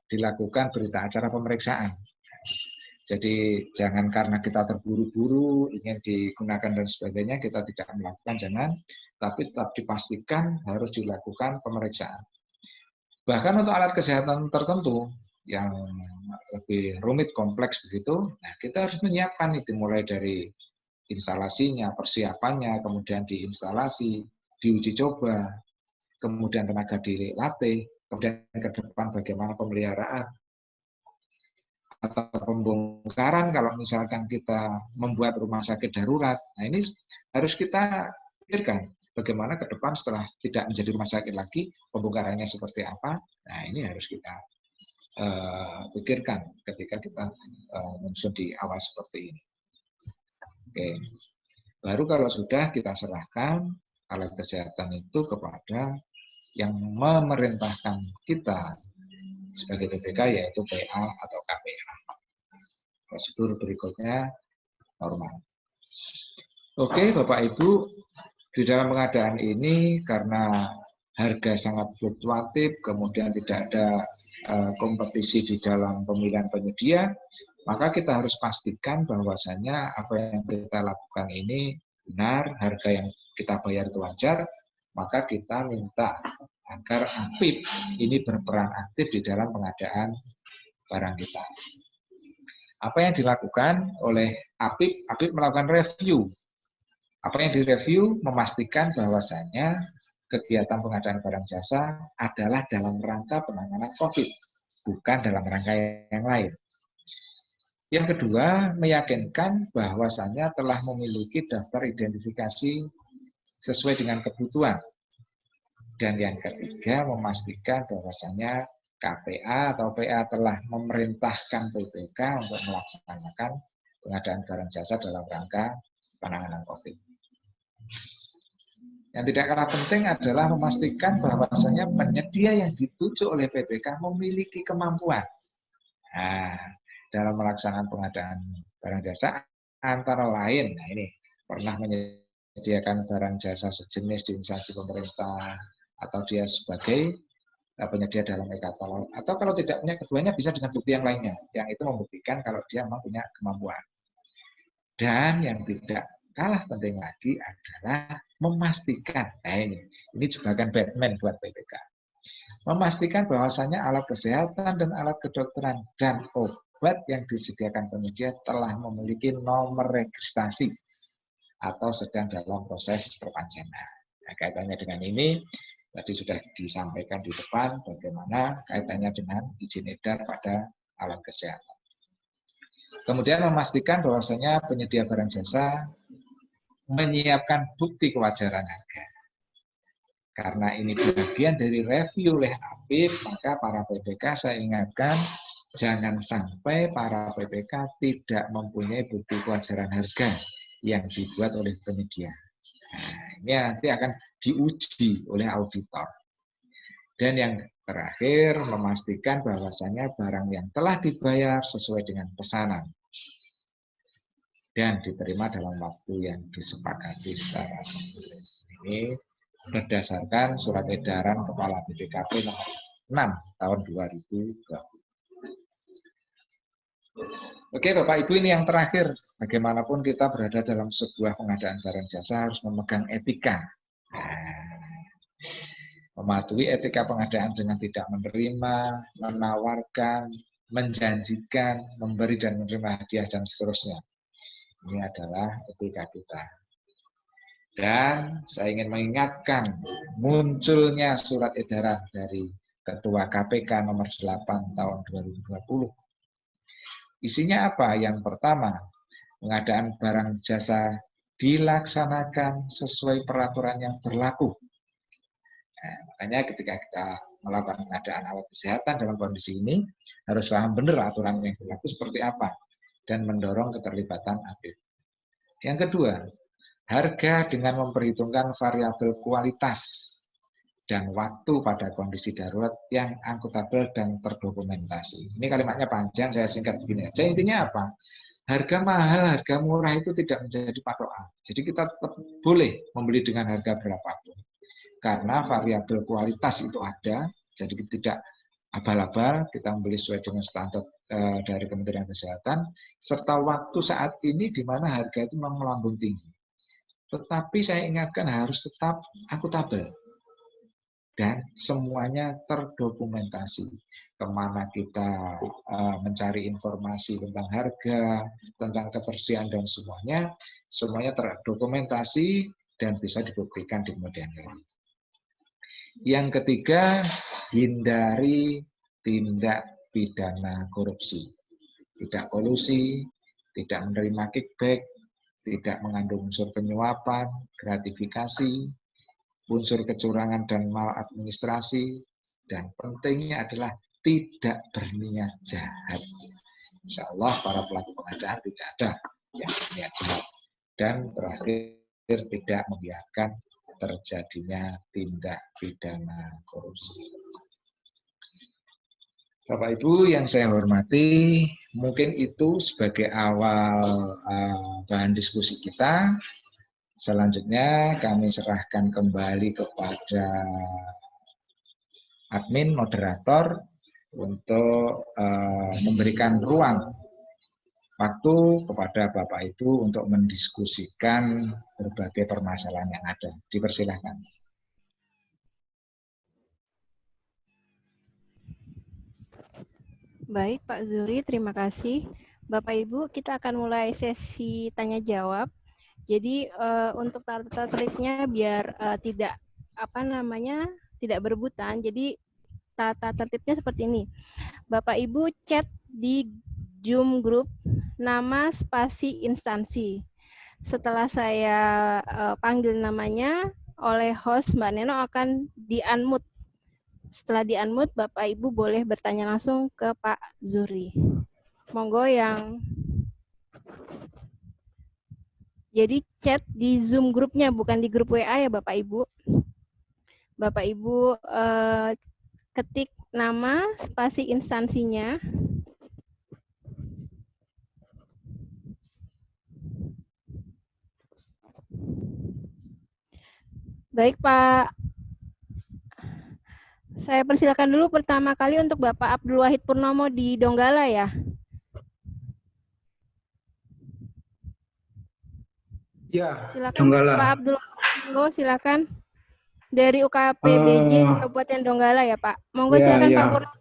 dilakukan berita acara pemeriksaan. Jadi jangan karena kita terburu-buru ingin digunakan dan sebagainya kita tidak melakukan, jangan, tapi tetap dipastikan harus dilakukan pemeriksaan. Bahkan untuk alat kesehatan tertentu yang lebih rumit, kompleks begitu, nah kita harus menyiapkan itu mulai dari instalasinya, persiapannya, kemudian diinstalasi, diuji coba, kemudian tenaga dilatih, kemudian ke depan bagaimana pemeliharaan atau pembongkaran kalau misalkan kita membuat rumah sakit darurat. Nah ini harus kita pikirkan bagaimana ke depan setelah tidak menjadi rumah sakit lagi, pembongkarannya seperti apa. Nah ini harus kita pikirkan ketika kita menyusun di awal seperti ini. Oke, baru kalau sudah kita serahkan alat kesehatan itu kepada yang memerintahkan kita sebagai PPK yaitu PA atau KPA. Prosedur berikutnya normal. Oke, Bapak Ibu, di dalam pengadaan ini karena harga sangat fluktuatif, kemudian tidak ada kompetisi di dalam pemilihan penyedia, maka kita harus pastikan bahwasannya apa yang kita lakukan ini benar, harga yang kita bayar itu wajar, maka kita minta agar APIP ini berperan aktif di dalam pengadaan barang kita. Apa yang dilakukan oleh APIP? APIP melakukan review. Apa yang direview? Memastikan bahwasannya kegiatan pengadaan barang jasa adalah dalam rangka penanganan COVID, bukan dalam rangka yang lain. Yang kedua, meyakinkan bahwasannya telah memiliki daftar identifikasi sesuai dengan kebutuhan. Dan yang ketiga, memastikan bahwasannya KPA atau PA telah memerintahkan PPK untuk melaksanakan pengadaan barang jasa dalam rangka penanganan COVID. Yang tidak kalah penting adalah memastikan bahwasannya penyedia yang dituju oleh PPK memiliki kemampuan. Nah, dalam melaksanakan pengadaan barang jasa antara lain, nah ini pernah menyediakan barang jasa sejenis di instansi pemerintah atau dia sebagai penyedia dalam e-katalog, atau kalau tidak punya keduanya bisa dengan bukti yang lainnya, yang itu membuktikan kalau dia memang punya kemampuan. Dan yang tidak kalah penting lagi adalah memastikan, nah ini jebakan Batman buat PPK, memastikan bahwasannya alat kesehatan dan alat kedokteran dan obat yang disediakan penyedia telah memiliki nomor registrasi atau sedang dalam proses perpanjangan. Nah, kaitannya dengan ini tadi sudah disampaikan di depan bagaimana kaitannya dengan izin edar pada alat kesehatan. Kemudian memastikan bahwasanya penyedia barang jasa menyiapkan bukti kewajaran harga. Karena ini bagian dari review oleh APIP, maka para PPK saya ingatkan jangan sampai para PPK tidak mempunyai bukti kewajaran harga yang dibuat oleh penyedia. Nah, ini nanti akan diuji oleh auditor. Dan yang terakhir, memastikan bahwasannya barang yang telah dibayar sesuai dengan pesanan. dan diterima dalam waktu yang disepakati secara tertulis. Ini berdasarkan surat edaran Kepala BPKP nomor 6 tahun 2020. Oke Bapak Ibu, ini yang terakhir. Bagaimanapun kita berada dalam sebuah pengadaan barang jasa harus memegang etika. Mematuhi etika pengadaan dengan tidak menerima, menawarkan, menjanjikan, memberi dan menerima hadiah dan seterusnya. Ini adalah etika kita. Dan saya ingin mengingatkan munculnya surat edaran dari Ketua KPK nomor 8 tahun 2020. Isinya apa? Yang pertama, pengadaan barang jasa dilaksanakan sesuai peraturan yang berlaku. Nah, makanya ketika kita melakukan pengadaan alat kesehatan dalam kondisi ini, harus paham benar aturan yang berlaku seperti apa, dan mendorong keterlibatan APB. Yang kedua, harga dengan memperhitungkan variabel kualitas dan waktu pada kondisi darurat yang akuntabel dan terdokumentasi. Ini kalimatnya panjang, saya singkat begini aja. Intinya apa? Harga mahal, harga murah itu tidak menjadi patokan. Jadi kita tetap boleh membeli dengan harga berapapun. Karena variabel kualitas itu ada, jadi tidak abal-abal, kita membeli sesuai dengan standar dari Kementerian Kesehatan, serta waktu saat ini di mana harga itu memang melambung tinggi. Tetapi saya ingatkan harus tetap akuntabel. Dan semuanya terdokumentasi. Kemana kita mencari informasi tentang harga, tentang ketersediaan dan semuanya terdokumentasi dan bisa dibuktikan di kemudian hari. Yang ketiga, hindari tindak pidana korupsi. Tidak kolusi, tidak menerima kickback, tidak mengandung unsur penyuapan, gratifikasi, unsur kecurangan dan maladministrasi, dan pentingnya adalah tidak berniat jahat. Insya Allah para pelaku pengadaan tidak ada yang berniat jahat. Dan terakhir, tidak membiarkan terjadinya tindak pidana korupsi. Bapak Ibu yang saya hormati, mungkin itu sebagai awal bahan diskusi kita. Selanjutnya kami serahkan kembali kepada admin moderator untuk memberikan ruang waktu kepada Bapak Ibu untuk mendiskusikan berbagai permasalahan yang ada. Dipersilahkan. Baik Pak Zuri, terima kasih. Bapak Ibu, kita akan mulai sesi tanya jawab. Jadi untuk tata tertibnya biar tidak tidak berebutan. Jadi tata tertibnya seperti ini. Bapak Ibu chat di Zoom group nama spasi instansi. Setelah saya panggil namanya oleh host Mbak Neno akan di-unmute. Setelah di-unmute, Bapak Ibu boleh bertanya langsung ke Pak Zuri. Monggo yang jadi chat di Zoom grupnya, bukan di grup WA ya Bapak Ibu. Bapak Ibu ketik nama spasi instansinya. Baik Pak, saya persilakan dulu pertama kali untuk Bapak Abdul Wahid Purnomo di Donggala ya. Ya, silakan Donggala. Pak Abdul Wahid, monggo silakan. Dari UKPBJ Kabupaten Donggala ya Pak. Monggo ya, silakan ya. Pak Purnomo.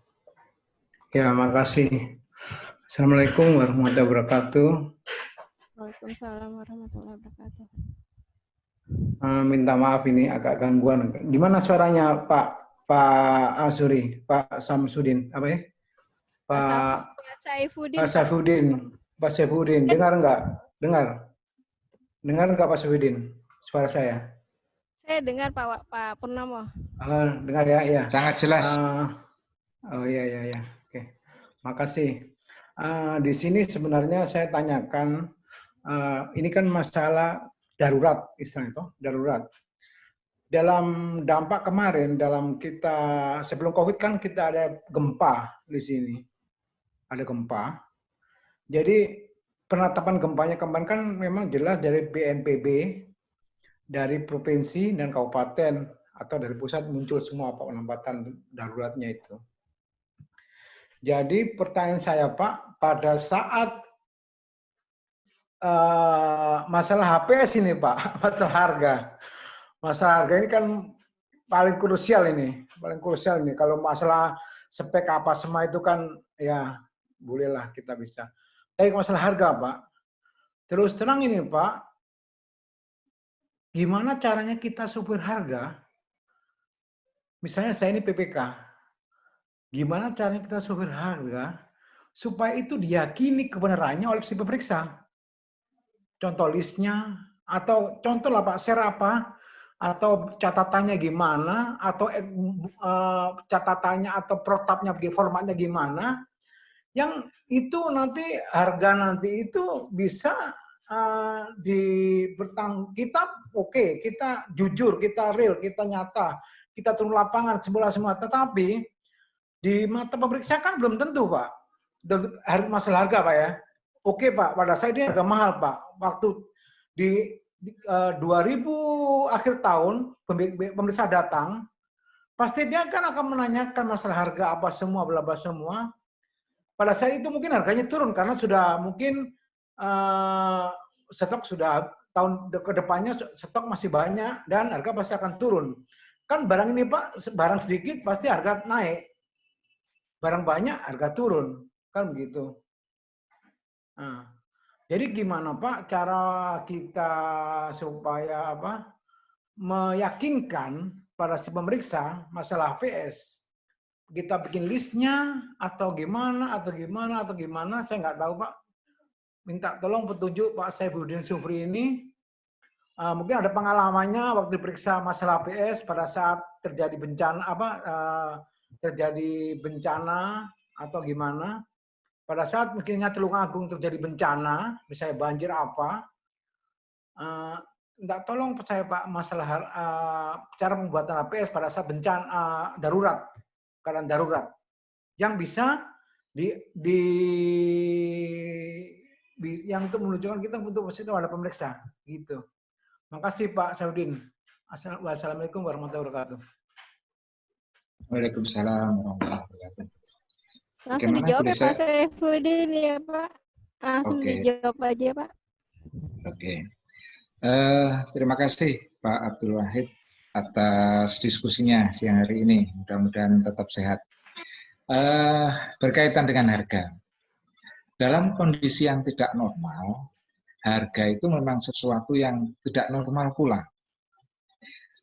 Ya, makasih. Assalamualaikum warahmatullahi wabarakatuh. Waalaikumsalam warahmatullahi wabarakatuh. Minta maaf ini agak gangguan. Di mana suaranya Pak Azuri, Pak Samsudin, apa ya? Pak Saifuddin. Pak Saifuddin, dengar enggak? Dengar enggak Pak Saifuddin? Suara saya. Saya dengar Pak Purnomo. Dengar ya, ya. Sangat jelas. Oh ya. Oke. Makasih. Di sini sebenarnya saya tanyakan, ini kan masalah darurat, istilahnya itu, darurat. Dalam dampak kemarin, sebelum COVID kan kita ada gempa di sini. Ada gempa. Jadi penetapan gempanya kemarin kan memang jelas dari BNPB, dari provinsi dan kabupaten atau dari pusat muncul semua Pak penempatan daruratnya itu. Jadi pertanyaan saya Pak, pada saat masalah HPS ini Pak, masalah harga. Masalah harga ini kan paling krusial ini, Kalau masalah spek apa semua itu kan ya bolehlah kita bisa. Tapi masalah harga Pak, terus terang ini Pak, gimana caranya kita supir harga? Misalnya saya ini PPK, gimana caranya kita supir harga supaya itu diyakini kebenarannya oleh si pemeriksa? Contoh listnya, atau contoh lah Pak, share apa, atau catatannya gimana, atau catatannya atau protapnya, formatnya gimana, yang itu nanti harga nanti itu bisa kita oke, kita jujur, kita real, kita nyata, kita turun lapangan semua, tetapi di mata pemeriksa kan belum tentu Pak, masalah harga Pak ya. Oke Pak, pada saya ini harga mahal Pak. Waktu di 2000 akhir tahun pemeriksa datang, pasti dia kan akan menanyakan masalah harga apa semua, bla bla semua. Pada saat itu mungkin harganya turun karena sudah mungkin stok sudah tahun ke depannya stok masih banyak dan harga pasti akan turun. Kan barang ini Pak, barang sedikit pasti harga naik. Barang banyak harga turun. Kan begitu. Nah, jadi gimana Pak cara kita supaya meyakinkan pada si pemeriksa masalah HPS? Kita bikin listnya atau gimana, saya nggak tahu Pak. Minta tolong petunjuk Pak Saifuddin Sufri ini. Mungkin ada pengalamannya waktu diperiksa masalah HPS pada saat terjadi bencana atau gimana. Pada saat mungkinnya Tulungagung terjadi bencana, misalnya banjir apa, minta tolong saya Pak masalah cara pembuatan HPS pada saat bencana darurat, keadaan darurat, yang bisa yang untuk menunjukkan kita untuk ada pemeriksa, gitu. Makasih Pak Saudin. Wassalamualaikum warahmatullahi wabarakatuh. Waalaikumsalam warahmatullahi wabarakatuh. Langsung dijawab ya Pak Saifuddin ya Pak. Langsung dijawab aja Pak. Oke. Terima kasih Pak Abdul Wahid atas diskusinya siang hari ini. Mudah-mudahan tetap sehat. Berkaitan dengan harga. Dalam kondisi yang tidak normal, harga itu memang sesuatu yang tidak normal pula.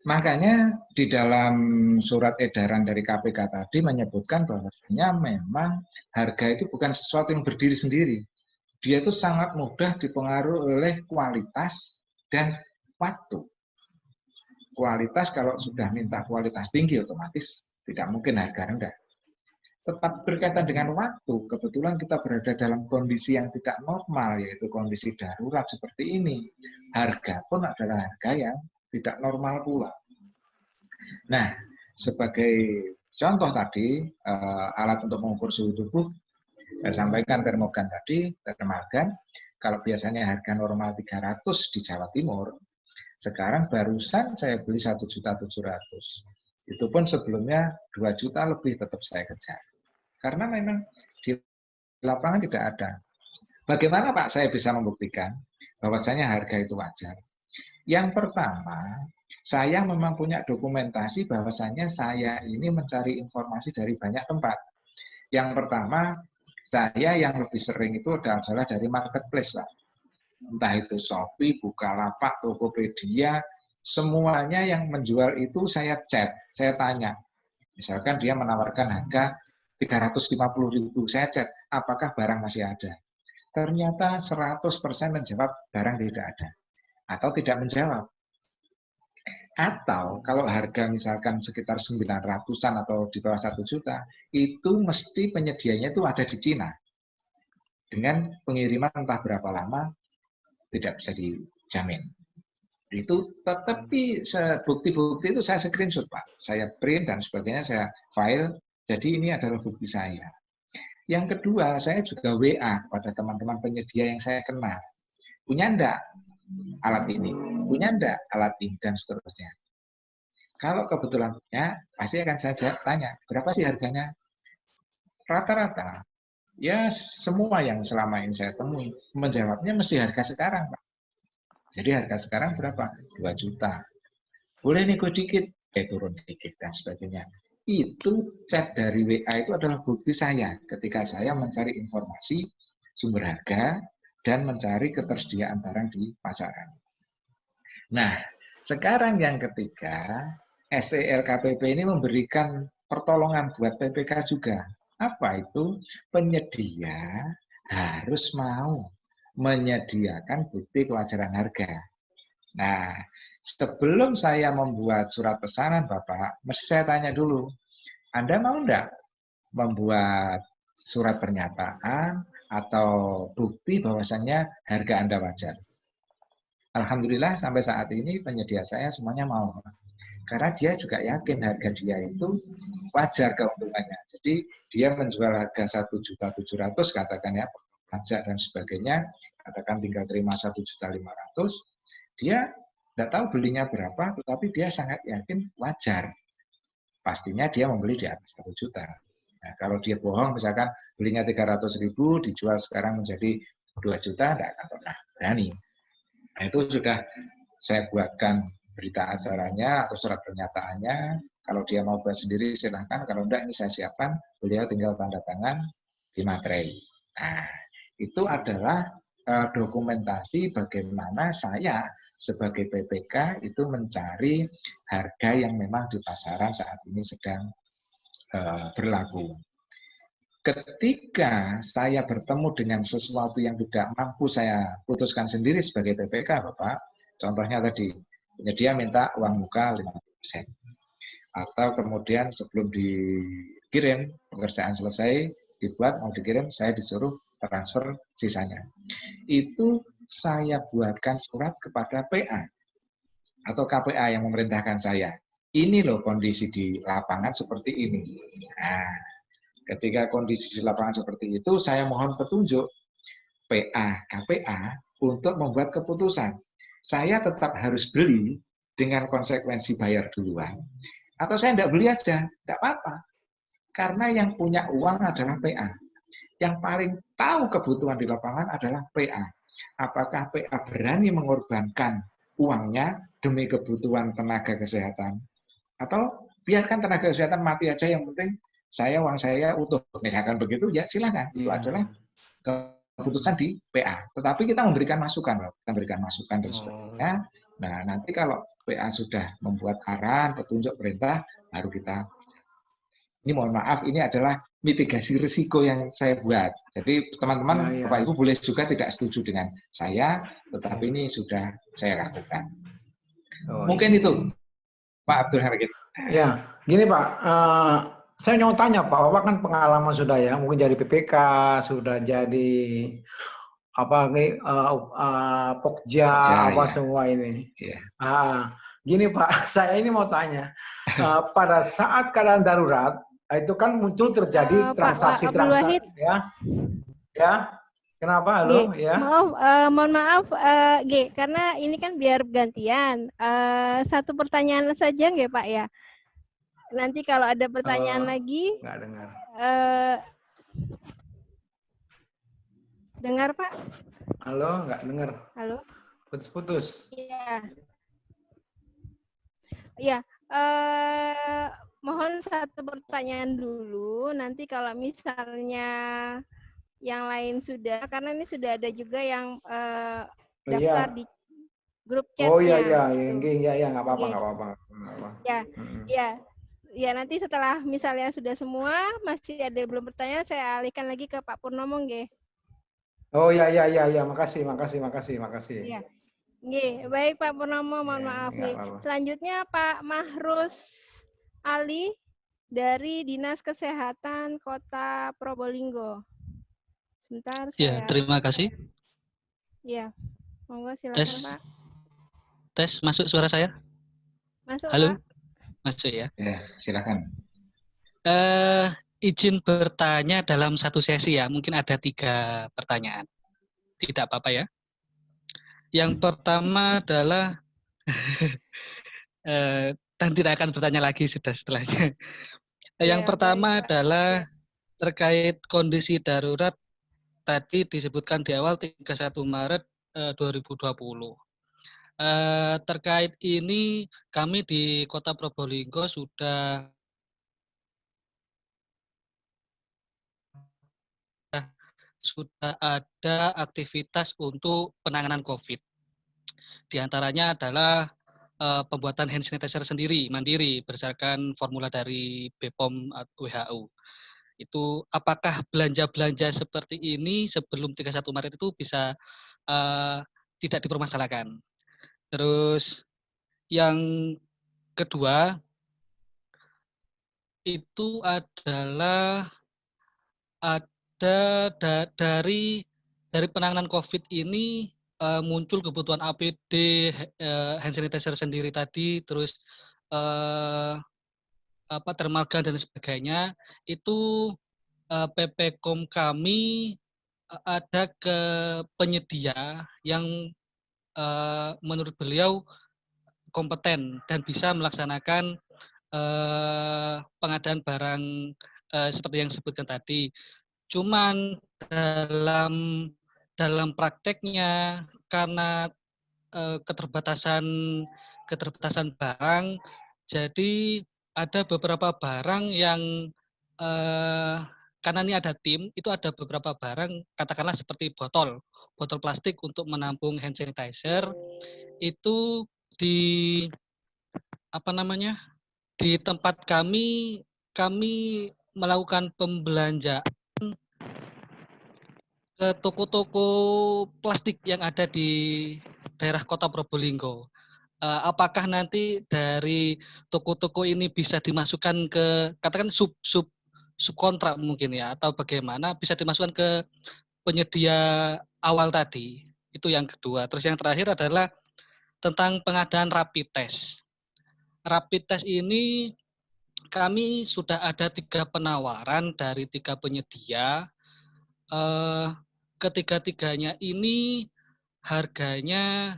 Makanya di dalam surat edaran dari KPK tadi menyebutkan bahwasanya memang harga itu bukan sesuatu yang berdiri sendiri. Dia itu sangat mudah dipengaruhi oleh kualitas dan waktu. Kualitas kalau sudah minta kualitas tinggi otomatis tidak mungkin harga rendah. Tetap berkaitan dengan waktu, kebetulan kita berada dalam kondisi yang tidak normal, yaitu kondisi darurat seperti ini. Harga pun adalah harga yang tidak normal pula. Nah, sebagai contoh tadi, alat untuk mengukur suhu tubuh, saya sampaikan termogan tadi, termogan, kalau biasanya harga normal 300 di Jawa Timur, sekarang barusan saya beli 1.700.000. Itu pun sebelumnya 2 juta lebih tetap saya kejar. Karena memang di lapangan tidak ada. Bagaimana Pak saya bisa membuktikan bahwasanya harga itu wajar? Yang pertama, saya memang punya dokumentasi bahwasanya saya ini mencari informasi dari banyak tempat. Yang pertama, saya yang lebih sering itu adalah dari marketplace, Pak. Entah itu Shopee, Bukalapak, Tokopedia, semuanya yang menjual itu saya chat, saya tanya. Misalkan dia menawarkan harga 350.000, saya chat, apakah barang masih ada? Ternyata 100% menjawab barang tidak ada. Atau tidak menjawab. Atau kalau harga misalkan sekitar 900-an atau di bawah 1 juta, itu mesti penyedianya itu ada di Cina. Dengan pengiriman entah berapa lama, tidak bisa dijamin. Itu tetapi bukti-bukti itu saya screenshot Pak. Saya print dan sebagainya, saya file. Jadi ini adalah bukti saya. Yang kedua, saya juga WA kepada teman-teman penyedia yang saya kenal. Punya enggak alat ini? Punya enggak alat ini? Dan seterusnya. Kalau kebetulan punya, pasti akan saya tanya, berapa sih harganya? Rata-rata, ya semua yang selama ini saya temui, menjawabnya mesti harga sekarang, Pak. Jadi harga sekarang berapa? 2 juta. Boleh nego dikit, turun dikit, dan sebagainya. Itu chat dari WA itu adalah bukti saya ketika saya mencari informasi, sumber harga, dan mencari ketersediaan barang di pasaran. Nah, sekarang yang ketiga, SELKPP ini memberikan pertolongan buat PPK juga. Apa itu? Penyedia harus mau menyediakan bukti kewajaran harga. Nah, sebelum saya membuat surat pesanan, Bapak, mesti saya tanya dulu, Anda mau enggak membuat surat pernyataan atau bukti bahwasannya harga Anda wajar? Alhamdulillah sampai saat ini penyedia saya semuanya mau. Karena dia juga yakin harga dia itu wajar keuntungannya. Jadi dia menjual harga 1.700.000 katakan ya, pajak dan sebagainya, katakan tinggal terima 1.500.000, dia tidak tahu belinya berapa, tetapi dia sangat yakin wajar. Pastinya dia membeli di atas 1 juta. Nah, kalau dia bohong, misalkan belinya 300.000, dijual sekarang menjadi 2 juta, tidak akan pernah berani. Nah, itu sudah saya buatkan berita acaranya atau surat pernyataannya. Kalau dia mau buat sendiri silahkan, kalau enggak ini saya siapkan, beliau tinggal tanda tangan di materai. Nah, itu adalah dokumentasi bagaimana saya sebagai PPK itu mencari harga yang memang di pasaran saat ini sedang berlaku. Ketika saya bertemu dengan sesuatu yang tidak mampu saya putuskan sendiri sebagai PPK, Bapak, contohnya tadi, penyedia minta uang muka 50%. Atau kemudian sebelum dikirim, pekerjaan selesai, dibuat, mau dikirim, saya disuruh transfer sisanya. Itu saya buatkan surat kepada PA atau KPA yang memerintahkan saya. Ini loh kondisi di lapangan seperti ini. Nah, ketika kondisi di lapangan seperti itu, saya mohon petunjuk PA, KPA untuk membuat keputusan. Saya tetap harus beli dengan konsekuensi bayar duluan, atau saya tidak beli aja, tidak apa-apa. Karena yang punya uang adalah PA. Yang paling tahu kebutuhan di lapangan adalah PA. Apakah PA berani mengorbankan uangnya demi kebutuhan tenaga kesehatan? Atau biarkan tenaga kesehatan mati aja, yang penting uang saya utuh, misalkan begitu, ya silakan. Itu adalah keputusan di PA. Tetapi kita memberikan masukan, dan sebagainya. Nah, nanti kalau PA sudah membuat arahan, petunjuk, perintah, baru kita. Ini mohon maaf, ini adalah mitigasi risiko yang saya buat. Jadi teman-teman, Bapak Ibu boleh juga tidak setuju dengan saya, tetapi ini sudah saya lakukan. Mungkin itu, Pak Abdul Hamid. Ya, gini Pak, saya mau tanya Pak, Bapak kan pengalaman sudah ya, mungkin jadi PPK, sudah jadi Pokja, apa ya, semua ini. Ya. Gini Pak, saya ini mau tanya, pada saat keadaan darurat itu kan muncul terjadi transaksi-transaksi, ya. Kenapa? Halo, G, ya. Mohon maaf, G, karena ini kan biar gantian. Satu pertanyaan saja nggak Pak ya? Nanti kalau ada pertanyaan lagi. Nggak dengar. Dengar Pak? Halo, nggak dengar. Halo. Putus-putus. Iya. Iya. Mohon satu pertanyaan dulu. Nanti kalau misalnya yang lain sudah, karena ini sudah ada juga yang daftar di grup chatnya. Oh iya, nggak apa-apa. Ya, nanti setelah misalnya sudah semua, masih ada belum pertanyaan, saya alihkan lagi ke Pak Purnomo, nggih. Oh iya, makasih. Iya. Nggih, baik Pak Purnomo, mohon maaf nih. Selanjutnya Pak Mahrus Ali dari Dinas Kesehatan Kota Probolinggo. Sebentar, ya, terima kasih. Ya, monggo silakan Pak. Tes, masuk suara saya? Masuk, halo? Pak. Masuk ya? Ya, silakan. izin bertanya dalam satu sesi ya, mungkin ada 3 pertanyaan. Tidak apa-apa ya. Yang pertama adalah, dan tidak akan bertanya lagi sudah setelahnya. Yang Ya, pertama baik, Pak. adalah terkait kondisi darurat tadi disebutkan di awal 31 Maret 2020. Terkait ini kami di Kota Probolinggo sudah ada aktivitas untuk penanganan COVID. Di antaranya adalah pembuatan hand sanitizer sendiri, mandiri, berdasarkan formula dari BPOM WHO. Itu apakah belanja-belanja seperti ini sebelum 31 Maret itu bisa tidak dipermasalahkan. Terus yang kedua, itu adalah ada dari penanganan COVID ini muncul kebutuhan APD, hand sanitizer sendiri tadi, terus thermal gun dan sebagainya. Itu PPKOM kami ada ke penyedia yang menurut beliau kompeten dan bisa melaksanakan pengadaan barang seperti yang disebutkan tadi. Cuman dalam prakteknya karena keterbatasan barang, jadi ada beberapa barang yang karena ini ada tim, itu ada beberapa barang katakanlah seperti botol plastik untuk menampung hand sanitizer itu di di tempat kami melakukan pembelanjaan ke toko-toko plastik yang ada di daerah Kota Probolinggo. Apakah nanti dari toko-toko ini bisa dimasukkan ke katakan subkontrak mungkin ya, atau bagaimana bisa dimasukkan ke penyedia awal tadi? Itu yang kedua. Terus yang terakhir adalah tentang pengadaan rapid test. Rapid test ini kami sudah ada 3 penawaran dari 3 penyedia. Ketiga-tiganya ini harganya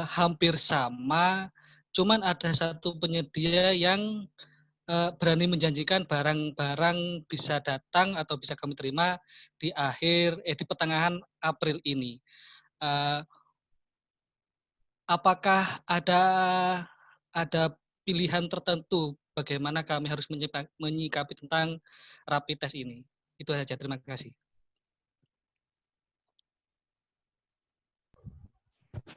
hampir sama, cuman ada satu penyedia yang berani menjanjikan barang-barang bisa datang atau bisa kami terima di pertengahan April ini. Apakah ada pilihan tertentu bagaimana kami harus menyikapi tentang rapid test ini? Itu saja, terima kasih.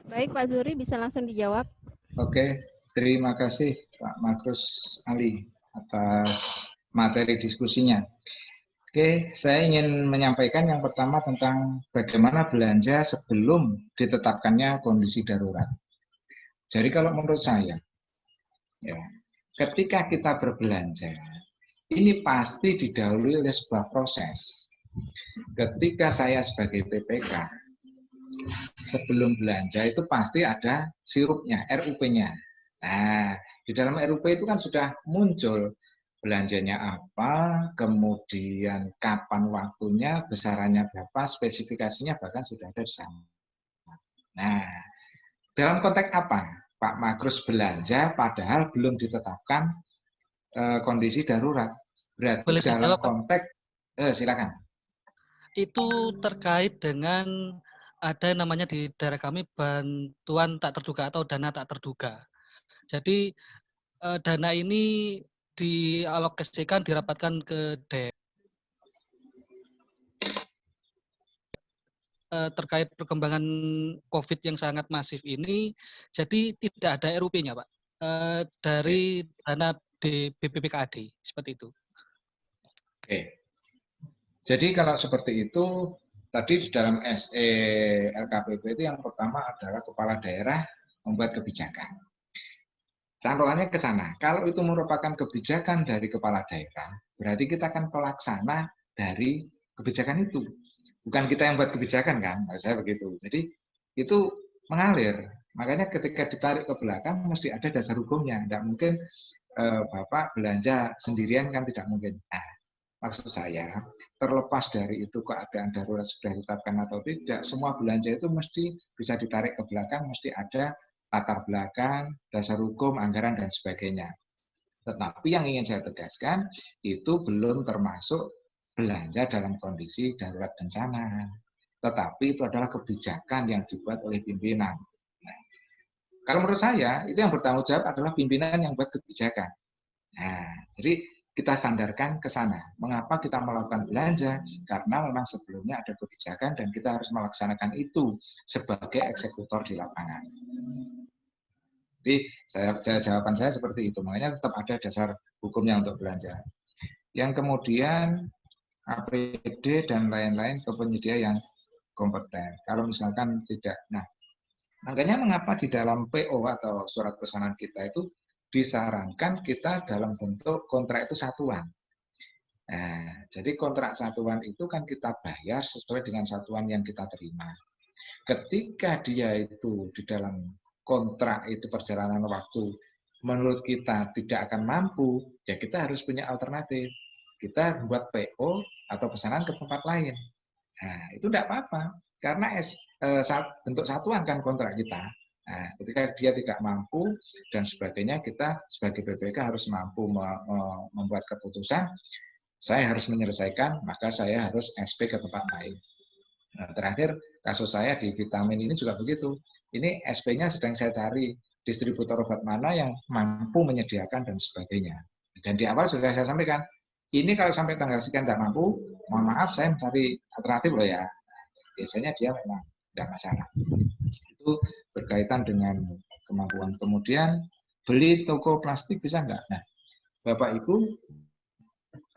Baik, Pak Zuri, bisa langsung dijawab. Oke, terima kasih Pak Makrus Ali atas materi diskusinya. Oke, saya ingin menyampaikan yang pertama tentang bagaimana belanja sebelum ditetapkannya kondisi darurat. Jadi kalau menurut saya, ya, ketika kita berbelanja, ini pasti didahului oleh sebuah proses. Ketika saya sebagai PPK, sebelum belanja itu pasti ada sirupnya, RUP-nya. Nah, di dalam RUP itu kan sudah muncul belanjanya apa, kemudian kapan waktunya, besarannya berapa, spesifikasinya bahkan sudah ada di sana. Nah, dalam konteks apa Pak Makrus belanja padahal belum ditetapkan kondisi darurat? Berarti Boleh dalam dijawab, Pak? konteks, silakan. Itu terkait dengan ada namanya di daerah kami bantuan tak terduga atau dana tak terduga. Jadi dana ini dialokasikan, dirapatkan ke terkait perkembangan COVID yang sangat masif ini, jadi tidak ada RUP-nya, Pak, dari dana di BPPKAD, seperti itu. Oke. Jadi kalau seperti itu, tadi di dalam SE LKPP itu yang pertama adalah kepala daerah membuat kebijakan. Cantolanya ke sana. Kalau itu merupakan kebijakan dari kepala daerah, berarti kita akan pelaksana dari kebijakan itu. Bukan kita yang buat kebijakan kan, saya begitu. Jadi itu mengalir. Makanya ketika ditarik ke belakang mesti ada dasar hukumnya. Tidak mungkin Bapak belanja sendirian kan tidak mungkin. Nah, maksud saya, terlepas dari itu keadaan darurat sudah ditetapkan atau tidak, semua belanja itu mesti bisa ditarik ke belakang, mesti ada latar belakang, dasar hukum, anggaran, dan sebagainya. Tetapi yang ingin saya tegaskan, itu belum termasuk belanja dalam kondisi darurat bencana. Tetapi itu adalah kebijakan yang dibuat oleh pimpinan. Nah, kalau menurut saya, itu yang bertanggung jawab adalah pimpinan yang buat kebijakan. Nah, jadi kita sandarkan ke sana. Mengapa kita melakukan belanja? Karena memang sebelumnya ada kebijakan dan kita harus melaksanakan itu sebagai eksekutor di lapangan. Jadi jawaban saya seperti itu. Makanya tetap ada dasar hukumnya untuk belanja. Yang kemudian APD dan lain-lain ke penyedia yang kompeten. Kalau misalkan tidak, nah makanya mengapa di dalam PO atau surat pesanan kita itu disarankan kita dalam bentuk kontrak itu satuan. Nah, jadi kontrak satuan itu kan kita bayar sesuai dengan satuan yang kita terima. Ketika dia itu di dalam kontrak itu perjalanan waktu menurut kita tidak akan mampu, ya kita harus punya alternatif. Kita buat PO atau pesanan ke tempat lain. Nah, itu tidak apa-apa karena bentuk satuan kan kontrak kita. Nah, ketika dia tidak mampu dan sebagainya, kita sebagai BPK harus mampu membuat keputusan. Saya harus menyelesaikan, maka saya harus SP ke tempat lain. Nah, terakhir kasus saya di vitamin ini juga begitu. Ini SP-nya sedang saya cari distributor obat mana yang mampu menyediakan dan sebagainya. Dan di awal sudah saya sampaikan, ini kalau sampai tanggal sekian tidak mampu, mohon maaf saya mencari alternatif loh ya. Biasanya dia memang tidak masalah. Itu berkaitan dengan kemampuan. Kemudian beli toko plastik bisa enggak? Nah, Bapak Ibu,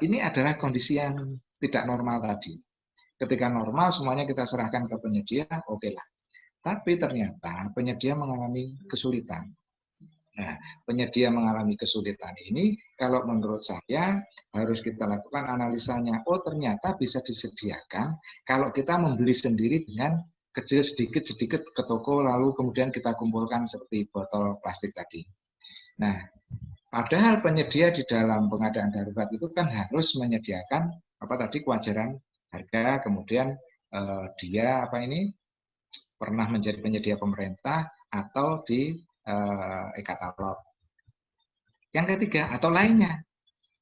ini adalah kondisi yang tidak normal tadi. Ketika normal semuanya kita serahkan ke penyedia, oke lah. Tapi ternyata penyedia mengalami kesulitan. Nah, penyedia mengalami kesulitan ini, kalau menurut saya harus kita lakukan analisanya. Oh, ternyata bisa disediakan kalau kita membeli sendiri dengan kecil sedikit-sedikit ke toko, lalu kemudian kita kumpulkan seperti botol plastik tadi. Nah, padahal penyedia di dalam pengadaan darurat itu kan harus menyediakan apa tadi kewajaran harga, kemudian dia pernah menjadi penyedia pemerintah atau di e-katalog. Yang ketiga atau lainnya,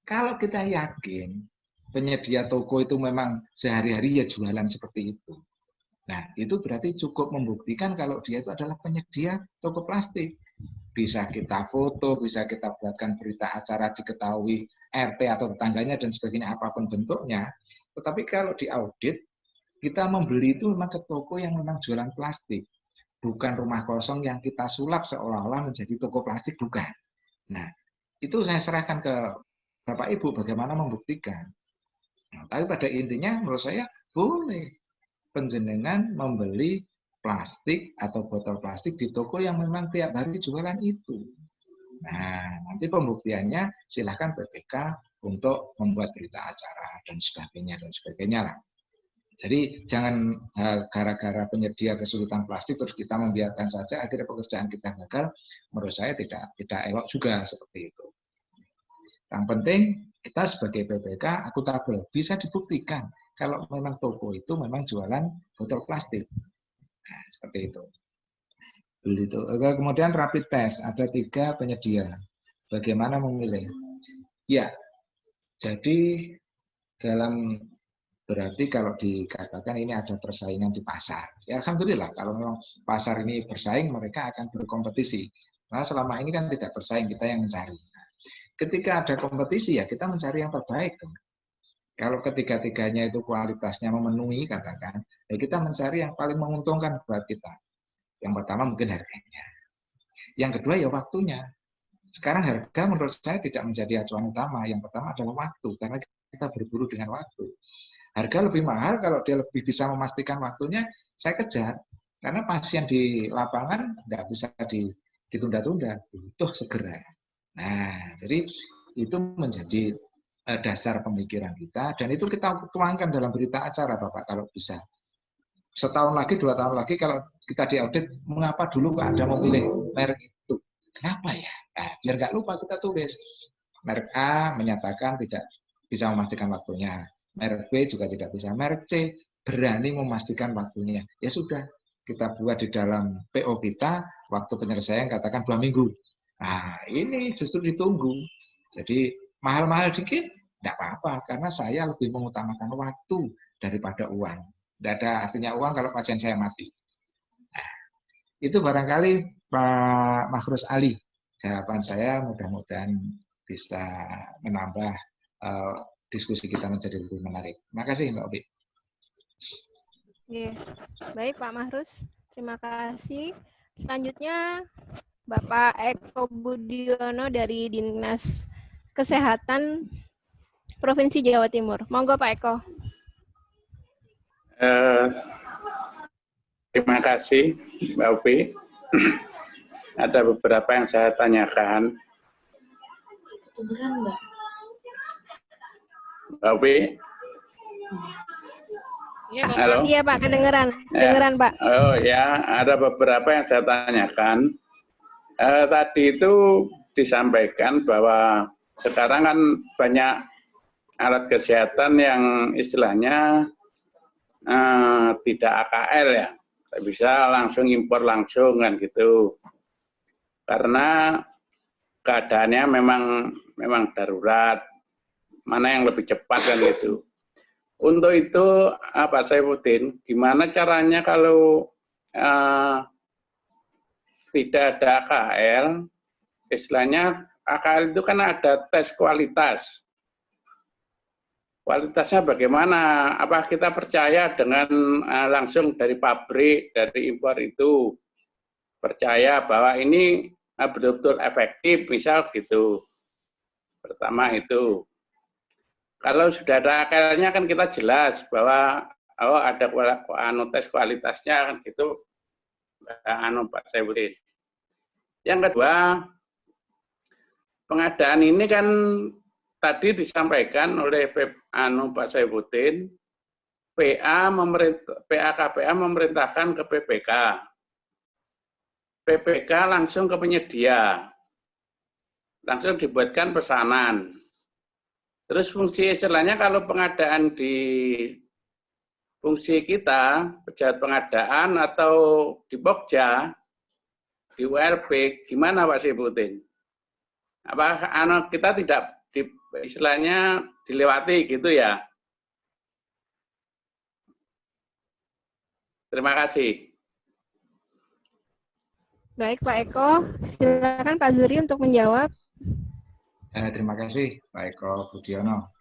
kalau kita yakin penyedia toko itu memang sehari-hari ya jualan seperti itu. Nah, itu berarti cukup membuktikan kalau dia itu adalah penyedia toko plastik. Bisa kita foto, bisa kita buatkan berita acara diketahui RT atau tetangganya dan sebagainya, apapun bentuknya. Tetapi kalau diaudit, kita membeli itu memang ke toko yang memang jualan plastik. Bukan rumah kosong yang kita sulap seolah-olah menjadi toko plastik, bukan. Nah, itu saya serahkan ke Bapak Ibu bagaimana membuktikan. Nah, tapi pada intinya menurut saya boleh penjenengan membeli plastik atau botol plastik di toko yang memang tiap hari jualan itu. Nah, nanti pembuktiannya silahkan BPK untuk membuat berita acara dan sebagainya lah. Jadi jangan gara-gara penyedia kesulitan plastik terus kita membiarkan saja akhirnya pekerjaan kita gagal. Menurut saya tidak elok juga seperti itu. Yang penting kita sebagai BPK akuntabel, bisa dibuktikan kalau memang toko itu memang jualan botol plastik. Nah, seperti itu. Kemudian rapid test, ada 3 penyedia. Bagaimana memilih? Ya, jadi berarti kalau dikatakan ini ada persaingan di pasar. Ya alhamdulillah kalau memang pasar ini bersaing, mereka akan berkompetisi. Nah selama ini kan tidak bersaing, kita yang mencari. Ketika ada kompetisi ya kita mencari yang terbaik dong. Kalau ketiga-tiganya itu kualitasnya memenuhi katakan, ya kita mencari yang paling menguntungkan buat kita. Yang pertama mungkin harganya. Yang kedua ya waktunya. Sekarang harga menurut saya tidak menjadi acuan utama. Yang pertama adalah waktu, karena kita berburu dengan waktu. Harga lebih mahal kalau dia lebih bisa memastikan waktunya, saya kejar. Karena pasien di lapangan nggak bisa ditunda-tunda, butuh segera. Nah, jadi itu menjadi dasar pemikiran kita, dan itu kita tuangkan dalam berita acara, Bapak, kalau bisa. Setahun lagi, 2 tahun lagi, kalau kita diaudit, mengapa dulu Pak Anda memilih merek itu? Kenapa ya? Nah, biar nggak lupa kita tulis. Merek A menyatakan tidak bisa memastikan waktunya. Merek B juga tidak bisa. Merek C berani memastikan waktunya. Ya sudah, kita buat di dalam PO kita, waktu penyelesaian katakan 2 minggu. Nah, ini justru ditunggu. Jadi, mahal-mahal dikit, tidak apa-apa, karena saya lebih mengutamakan waktu daripada uang. Tidak ada artinya uang kalau pasien saya mati. Nah, itu barangkali Pak Makhrus Ali. Jawaban saya mudah-mudahan bisa menambah diskusi kita menjadi lebih menarik. Terima kasih Mbak Obi. Oke. Baik Pak Mahrus, terima kasih. Selanjutnya Bapak Eko Budiono dari Dinas Kesehatan Provinsi Jawa Timur. Monggo Pak Eko. Terima kasih Mbak Obi. Ada beberapa yang saya tanyakan. Mbak Obi? Ya, halo? Iya Pak, kedengeran. Kedengeran Pak. Oh ya, ada beberapa yang saya tanyakan. Tadi itu disampaikan bahwa sekarang kan banyak alat kesehatan yang istilahnya tidak AKL ya, bisa langsung impor langsung kan gitu. Karena keadaannya memang darurat, mana yang lebih cepat kan gitu. Untuk itu Pak Saifuddin, gimana caranya kalau tidak ada AKL, istilahnya AKL itu kan ada tes kualitas. Kualitasnya bagaimana? Apa kita percaya dengan langsung dari pabrik, dari impor itu, percaya bahwa ini betul-betul efektif, misal gitu. Pertama itu. Kalau sudah ada AKL-nya kan kita jelas bahwa ada tes kualitasnya kan gitu. Pak Saifuddin. Yang kedua, pengadaan ini kan tadi disampaikan oleh Pak Saifuddin, PAKPA memerintahkan ke PPK. PPK langsung ke penyedia. Langsung dibuatkan pesanan. Terus fungsi istilahnya kalau pengadaan di fungsi kita, pejabat pengadaan atau di Pokja, di URP, gimana Pak Saifuddin? Apa kita tidak istilahnya dilewati gitu ya? Terima kasih. Baik Pak Eko, silakan Pak Zuri untuk menjawab. Terima kasih Pak Eko Budiono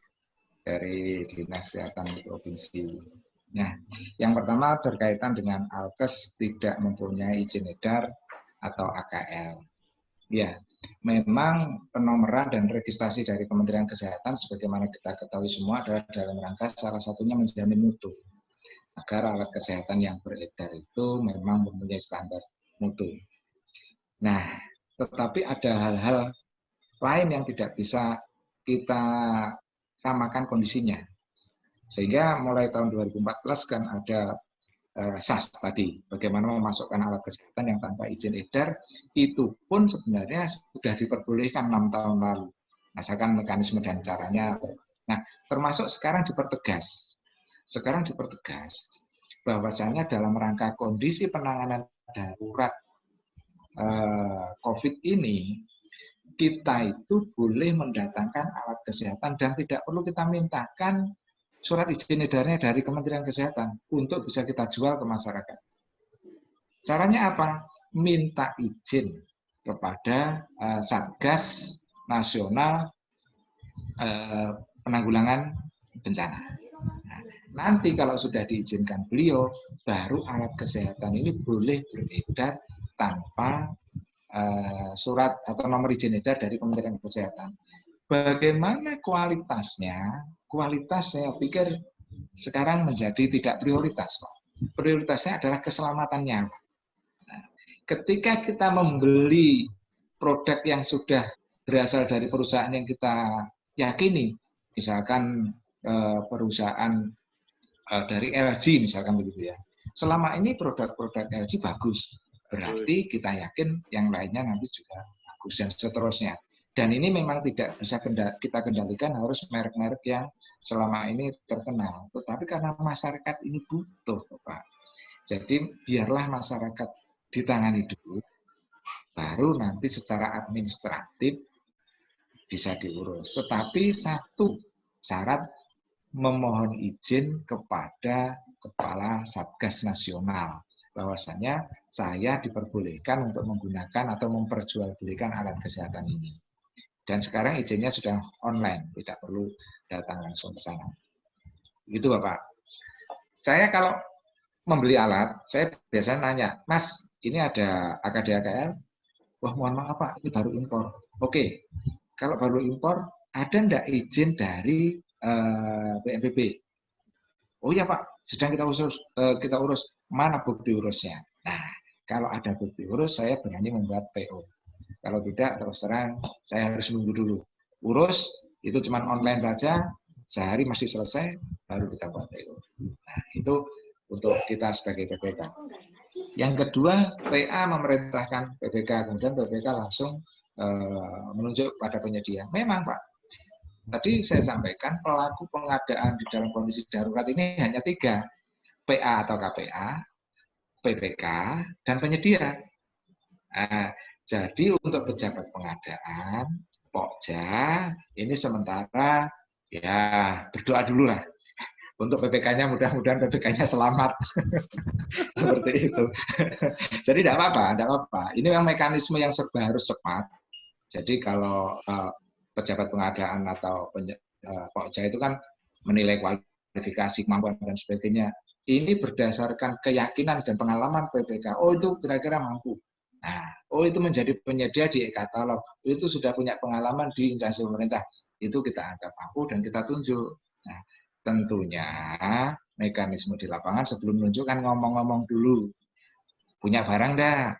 dari Dinas Kesehatan Provinsi. Nah, yang pertama berkaitan dengan Alkes tidak mempunyai izin edar atau AKL. Ya, memang penomoran dan registrasi dari Kementerian Kesehatan sebagaimana kita ketahui semua adalah dalam rangka salah satunya menjamin mutu agar alat kesehatan yang beredar itu memang mempunyai standar mutu. Nah, tetapi ada hal-hal lain yang tidak bisa kita samakan kondisinya. Sehingga mulai tahun 2014 kan ada SAS tadi, bagaimana memasukkan alat kesehatan yang tanpa izin edar, itu pun sebenarnya sudah diperbolehkan 6 tahun lalu. Asalkan mekanisme dan caranya. Nah, termasuk sekarang dipertegas. Sekarang dipertegas bahwasanya dalam rangka kondisi penanganan darurat COVID ini, kita itu boleh mendatangkan alat kesehatan dan tidak perlu kita mintakan surat izin edarnya dari Kementerian Kesehatan untuk bisa kita jual ke masyarakat. Caranya apa? Minta izin kepada Satgas Nasional Penanggulangan Bencana. Nah, nanti kalau sudah diizinkan beliau, baru alat kesehatan ini boleh beredar tanpa surat atau nomor izin edar dari Kementerian Kesehatan. Bagaimana kualitasnya? Kualitas saya pikir sekarang menjadi tidak prioritas, Pak. Prioritasnya adalah keselamatannya. Nah, ketika kita membeli produk yang sudah berasal dari perusahaan yang kita yakini, misalkan perusahaan dari LG misalkan begitu ya. Selama ini produk-produk LG bagus. Berarti kita yakin yang lainnya nanti juga bagus dan seterusnya. Dan ini memang tidak bisa kita kendalikan, harus merek-merek yang selama ini terkenal. Tetapi karena masyarakat ini butuh, Pak. Jadi biarlah masyarakat ditangani dulu, baru nanti secara administratif bisa diurus. Tetapi satu syarat, memohon izin kepada Kepala Satgas Nasional bahwasanya saya diperbolehkan untuk menggunakan atau memperjualbelikan alat kesehatan ini. Dan sekarang izinnya sudah online, tidak perlu datang langsung ke sana. Gitu Bapak. Saya kalau membeli alat, saya biasanya nanya, Mas, ini ada AKD-AKL? Wah, mohon maaf Pak, ini baru impor. Oke, kalau baru impor, ada enggak izin dari BNPB? Oh iya Pak, sedang kita urus. Mana bukti urusnya? Nah, kalau ada bukti urus, saya berani membuat PO. Kalau tidak, terus terang, saya harus nunggu dulu. Urus, itu cuma online saja, sehari masih selesai, baru kita buat PO. Nah, itu untuk kita sebagai PPK. Yang kedua, PA memerintahkan PPK, kemudian PPK langsung menunjuk pada penyedia. Memang Pak, tadi saya sampaikan pelaku pengadaan di dalam kondisi darurat ini hanya 3, PA atau KPA, PPK, dan penyedia. Nah, jadi untuk pejabat pengadaan, Pokja, ini sementara ya berdoa dulu lah. Untuk PPK-nya mudah-mudahan PPK-nya selamat. Seperti itu. Jadi tidak apa-apa. Ini memang mekanisme yang serba harus cepat. Jadi kalau pejabat pengadaan atau Pokja itu kan menilai kualifikasi, kemampuan dan sebagainya. Ini berdasarkan keyakinan dan pengalaman PPK. Oh itu kira-kira mampu. Nah, oh itu menjadi penyedia di e-katalog, itu sudah punya pengalaman di instansi pemerintah, itu kita anggap mampu dan kita tunjuk. Nah, tentunya mekanisme di lapangan sebelum menunjukkan ngomong-ngomong dulu, punya barang dah,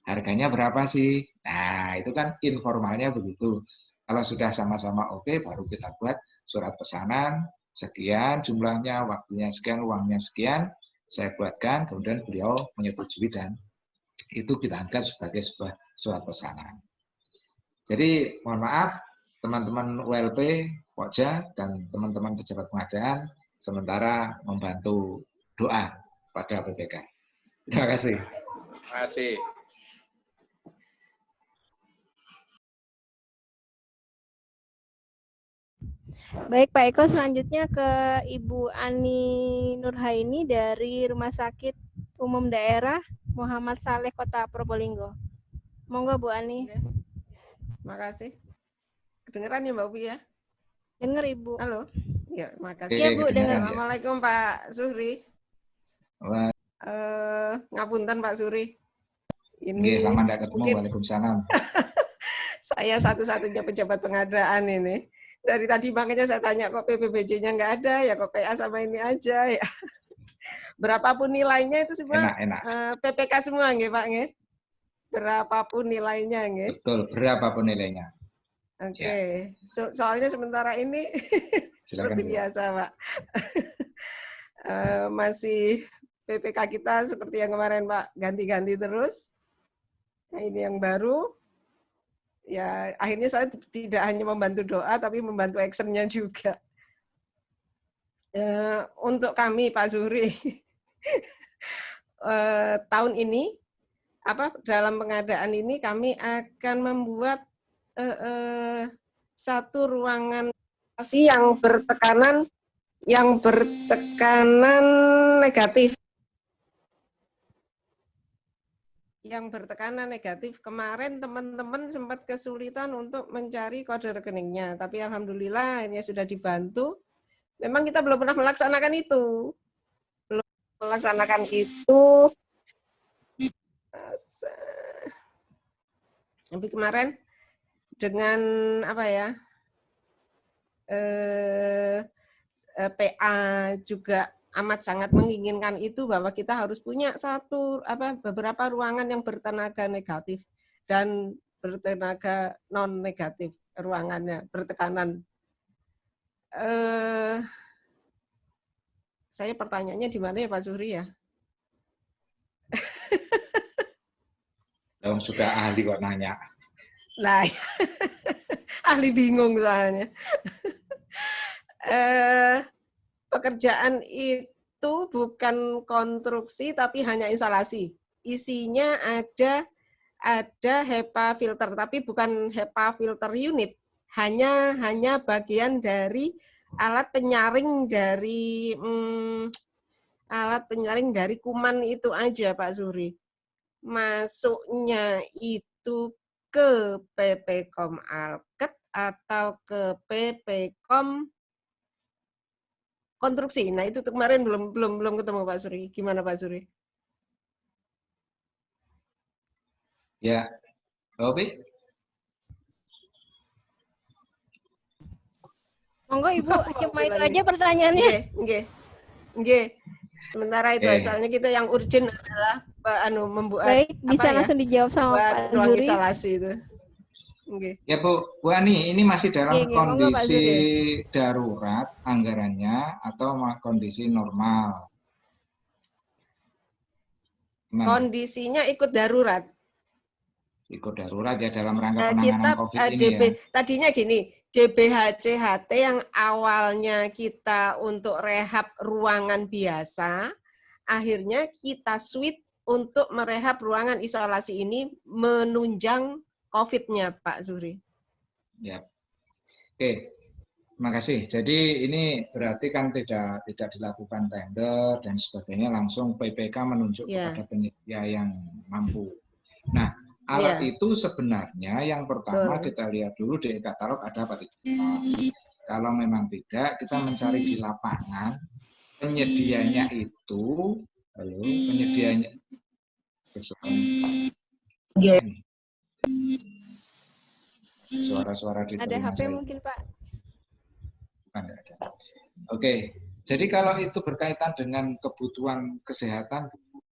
harganya berapa sih? Nah, itu kan informalnya begitu. Kalau sudah sama-sama oke, baru kita buat surat pesanan, sekian jumlahnya, waktunya sekian, uangnya sekian, saya buatkan, kemudian beliau menyetujui dan itu kita anggap sebagai sebuah surat pesanan. Jadi mohon maaf teman-teman ULP, Pokja, dan teman-teman pejabat pengadaan sementara membantu doa pada PPK. Terima kasih. Terima kasih. Baik Pak Eko, selanjutnya ke Ibu Ani Nurhaini dari Rumah Sakit Umum Daerah Muhammad Saleh Kota Probolinggo. Monggo Bu Ani. Terima kasih. Kedengeran ya Mbak Upi ya? Dengar Ibu. Halo. Ya, makasih. Iya Bu, dengar. Assalamualaikum Pak Suhri. Ngapunten Pak Suhri. Ini lama tidak ketemu. Mungkin waalaikumsalam. Saya satu-satunya pejabat pengadaan ini. Dari tadi makanya saya tanya kok PPBJ-nya nggak ada ya, kok PA sama ini aja ya. Berapapun nilainya itu semua PPK semua nggih Pak nggih. Berapapun nilainya nggih. Betul, berapapun nilainya. Oke. Soalnya sementara ini seperti biasa Pak. Masih PPK kita seperti yang kemarin Pak, ganti-ganti terus. Nah, ini yang baru. Ya, akhirnya saya tidak hanya membantu doa, tapi membantu actionnya juga. Untuk kami, Pak Zuhri, tahun ini, dalam pengadaan ini kami akan membuat satu ruangan yang bertekanan negatif. Yang bertekanan negatif. Kemarin teman-teman sempat kesulitan untuk mencari kode rekeningnya, tapi alhamdulillah ini sudah dibantu. Memang kita belum pernah melaksanakan itu. Tapi kemarin dengan PA juga amat sangat menginginkan itu, bahwa kita harus punya beberapa ruangan yang bertenaga negatif dan bertenaga non negatif, ruangannya bertekanan. Saya pertanyaannya di mana ya Pak Zuhri ya? Sudah ahli kok nanya. Nah, Ahli bingung soalnya. Pekerjaan itu bukan konstruksi tapi hanya instalasi. Isinya ada HEPA filter tapi bukan HEPA filter unit. Hanya bagian dari alat penyaring dari kuman itu aja, Pak Suri. Masuknya itu ke PPKOM Alket atau ke PPKOM konstruksi. Nah, itu kemarin belum ketemu Pak Suri. Gimana Pak Suri? Ya, Oke. Monggo Ibu, cuma itu aja pertanyaannya. Nggih. Sementara itu, soalnya kita yang urgent adalah membuat Baik, bisa langsung dijawab sama Pak ruang Zuri. instalasi itu. Okay. Ya Bu Ani, ini masih dalam kondisi monggo, darurat anggarannya atau kondisi normal? Gimana? Kondisinya ikut darurat. Ikut darurat ya dalam rangka penanganan COVID ini ya. Tadinya gini, DBHCHT yang awalnya kita untuk rehab ruangan biasa, akhirnya kita switch untuk merehab ruangan isolasi ini menunjang COVID-nya, Pak Zuri. Ya, oke, terima kasih. Jadi ini berarti kan tidak dilakukan tender dan sebagainya, langsung PPK menunjuk kepada penyedia yang mampu. Nah, alat itu sebenarnya yang pertama kita lihat dulu di katalog ada apa tidak. Kalau memang tidak, kita mencari di lapangan penyedianya itu, penyedianya. Suara-suara di ada HP saya. Mungkin Pak. Ada. Oke, jadi kalau itu berkaitan dengan kebutuhan kesehatan,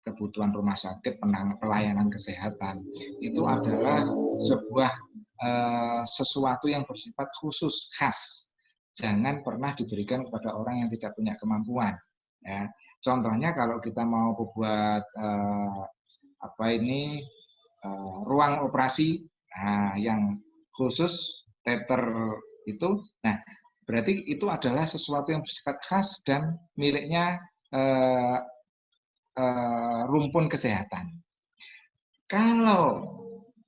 kebutuhan rumah sakit, pelayanan kesehatan, itu adalah sebuah sesuatu yang bersifat khusus, khas. Jangan pernah diberikan kepada orang yang tidak punya kemampuan. Ya. Contohnya kalau kita mau membuat ruang operasi, yang khusus teater itu, nah berarti itu adalah sesuatu yang bersifat khas dan miliknya rumpun kesehatan. Kalau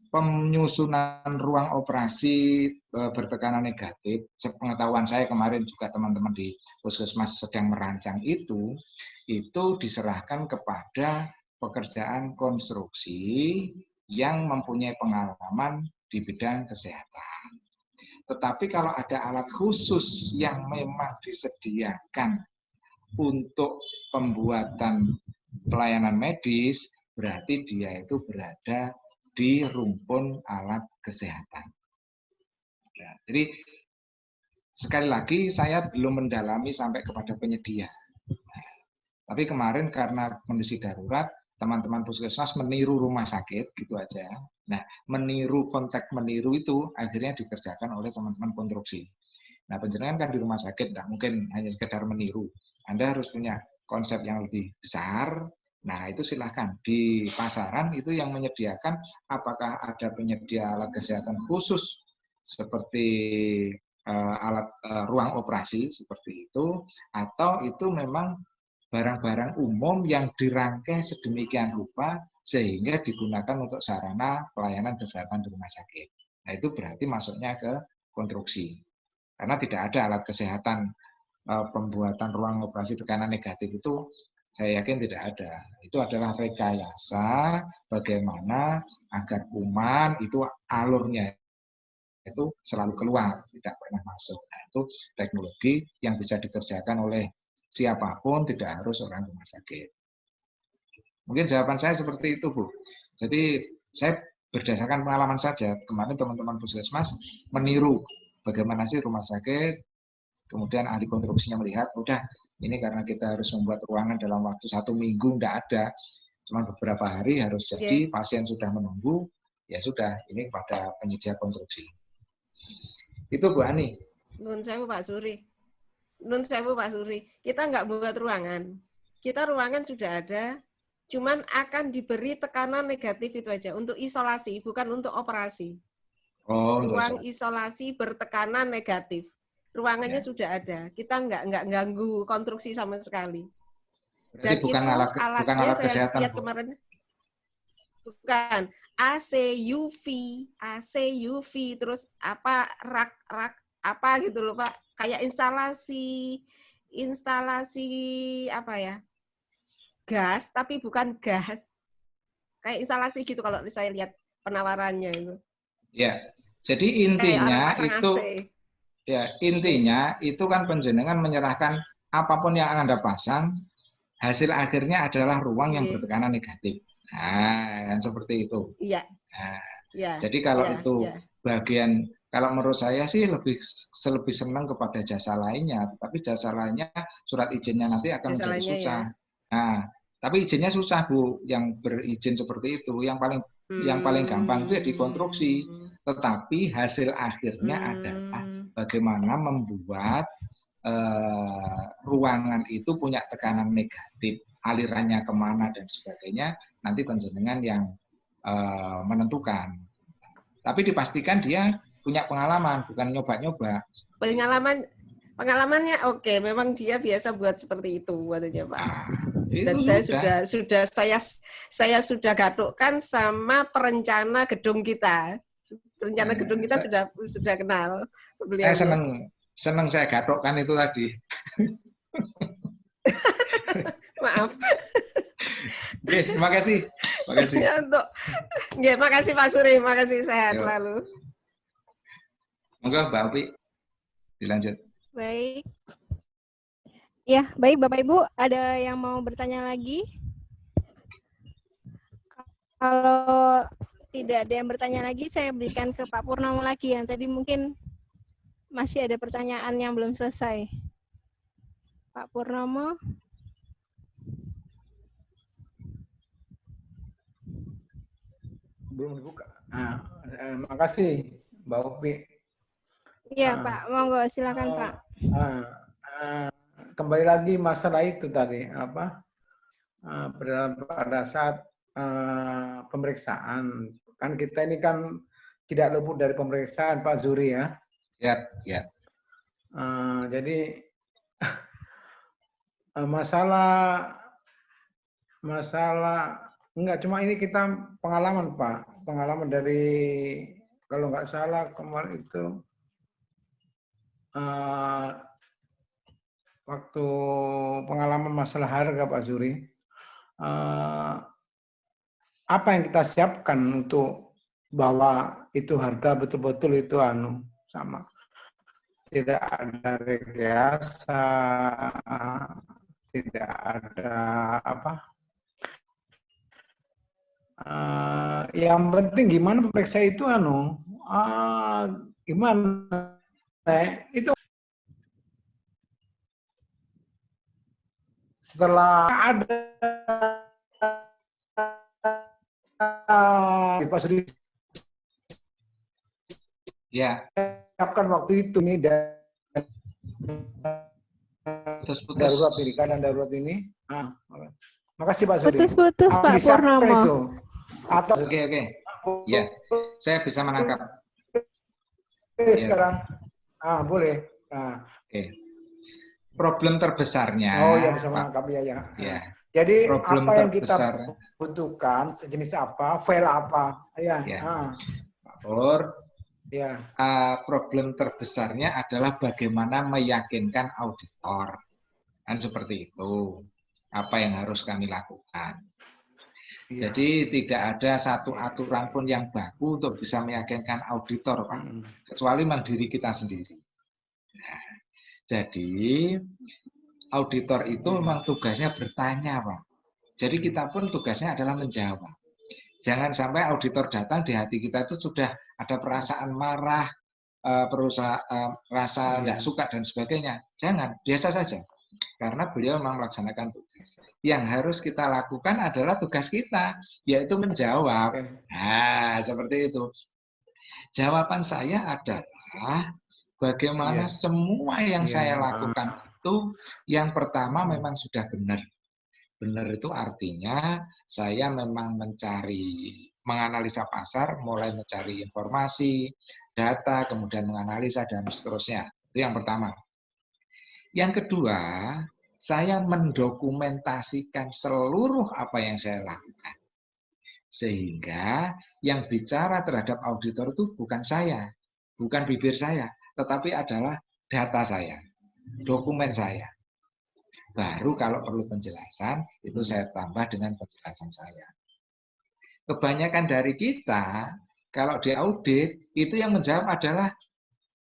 penyusunan ruang operasi bertekanan negatif, sepengetahuan saya kemarin juga teman-teman di Puskesmas sedang merancang itu diserahkan kepada pekerjaan konstruksi yang mempunyai pengalaman di bidang kesehatan. Tetapi kalau ada alat khusus yang memang disediakan untuk pembuatan pelayanan medis, berarti dia itu berada di rumpun alat kesehatan. Ya, jadi sekali lagi saya belum mendalami sampai kepada penyedia. Nah, tapi kemarin karena kondisi darurat, teman-teman puskesmas meniru rumah sakit gitu aja. Nah, konteks meniru itu akhirnya dikerjakan oleh teman-teman konstruksi. Nah, penjenengan kan di rumah sakit, nggak mungkin hanya sekedar meniru. Anda harus punya konsep yang lebih besar. Nah, itu silahkan. Di pasaran itu yang menyediakan, apakah ada penyedia alat kesehatan khusus seperti alat ruang operasi seperti itu, atau itu memang barang-barang umum yang dirangkai sedemikian rupa sehingga digunakan untuk sarana pelayanan kesehatan di rumah sakit. Nah, itu berarti masuknya ke konstruksi. Karena tidak ada alat kesehatan pembuatan ruang operasi tekanan negatif itu, saya yakin tidak ada. Itu adalah rekayasa bagaimana agar kuman itu alurnya itu selalu keluar, tidak pernah masuk. Nah, itu teknologi yang bisa dikerjakan oleh siapapun, tidak harus orang rumah sakit. Mungkin jawaban saya seperti itu, Bu. Jadi saya berdasarkan pengalaman saja, kemarin teman-teman puskesmas meniru bagaimana sih rumah sakit, kemudian ahli konstruksinya melihat, udah ini karena kita harus membuat ruangan dalam waktu 1 minggu, enggak ada, cuma beberapa hari harus jadi, pasien sudah menunggu, ya sudah, ini pada penyedia konstruksi. Itu Bu Ani. Nun sewu Pak Suri. Kita nggak buat ruangan. Kita ruangan sudah ada, cuman akan diberi tekanan negatif itu aja untuk isolasi, bukan untuk operasi. Ruang isolasi bertekanan negatif. Ruangannya sudah ada. Kita nggak ganggu konstruksi sama sekali. Dan bukan itu alat alatnya saya kesehatan, lihat kemarin. Bukan. AC UV, terus apa rak apa gitu loh Pak. Kayak instalasi apa ya? Gas, tapi bukan gas. Kayak instalasi gitu kalau saya lihat penawarannya itu. Ya, jadi intinya itu kan panjenengan menyerahkan apapun yang Anda pasang, hasil akhirnya adalah ruang yang bertekanan negatif. Nah, yang seperti itu. Iya. Nah, jadi kalau itu bagian, kalau menurut saya sih lebih senang kepada jasa lainnya, tapi jasa lainnya surat izinnya nanti akan menjadi susah. Ya. Nah, tapi izinnya susah Bu, yang berizin seperti itu, yang paling gampang itu ya dikonstruksi. Tetapi hasil akhirnya adalah bagaimana membuat ruangan itu punya tekanan negatif, alirannya kemana dan sebagainya, nanti panjenengan yang menentukan. Tapi dipastikan dia punya pengalaman, bukan nyoba-nyoba. Pengalamannya oke, memang dia biasa buat seperti itu buatnya Pak. Dan saya sudah gadukkan sama perencana gedung kita. Perencana gedung kita sudah kenal beliau. Saya senang saya gadukkan itu tadi. Maaf. Oke, terima kasih. Terima kasih Pak Suri, terima kasih, sehat lalu. Monggo Mbak Opi, dilanjut. Baik. Ya, baik Bapak Ibu, ada yang mau bertanya lagi? Kalau tidak ada yang bertanya lagi, saya berikan ke Pak Purnomo lagi yang tadi mungkin masih ada pertanyaan yang belum selesai. Pak Purnomo. Belum dibuka. Makasih Mbak Opi. Iya Pak, monggo silakan Pak. Kembali lagi masalah itu tadi pada saat pemeriksaan, kan kita ini kan tidak luput dari pemeriksaan Pak Zuri ya. Ya. Jadi masalah enggak cuma ini kita pengalaman Pak, pengalaman dari kalau nggak salah kemarin itu waktu pengalaman masalah harga Pak Zuri, apa yang kita siapkan untuk bahwa itu harga betul-betul itu sama, tidak ada rekayasa, tidak ada yang penting gimana pemeriksa itu gimana itu setelah ada Pak Sudi ya siapkan waktu itu nih dan darurat ini, keadaan darurat ini. Makasih Pak Sudi. Putus Pak Purnomo. Itu. Atau Oke. Ya, saya bisa menangkap. Sekarang boleh. Oke. Problem terbesarnya. Oh ya, bisa menangkap ya. Jadi problem apa yang kita butuhkan, sejenis apa, file apa, Pak Pur. Ya. Problem terbesarnya adalah bagaimana meyakinkan auditor, kan seperti itu. Apa yang harus kami lakukan? Ya. Jadi tidak ada satu aturan pun yang baku untuk bisa meyakinkan auditor, Pak, kecuali mandiri kita sendiri. Nah, jadi auditor itu memang tugasnya bertanya, Pak. Jadi kita pun tugasnya adalah menjawab. Jangan sampai auditor datang di hati kita itu sudah ada perasaan marah, rasa tidak suka dan sebagainya. Jangan, biasa saja. Karena beliau memang melaksanakan tugas. Yang harus kita lakukan adalah tugas kita, yaitu menjawab. Nah, seperti itu. Jawaban saya adalah bagaimana semua yang saya lakukan itu yang pertama memang sudah benar. Benar itu artinya saya memang mencari menganalisa pasar, mulai mencari informasi, data, kemudian menganalisa, dan seterusnya. Itu yang pertama. Yang kedua, saya mendokumentasikan seluruh apa yang saya lakukan. Sehingga yang bicara terhadap auditor itu bukan saya, bukan bibir saya, tetapi adalah data saya, dokumen saya. Baru kalau perlu penjelasan, itu saya tambah dengan penjelasan saya. Kebanyakan dari kita, kalau diaudit, itu yang menjawab adalah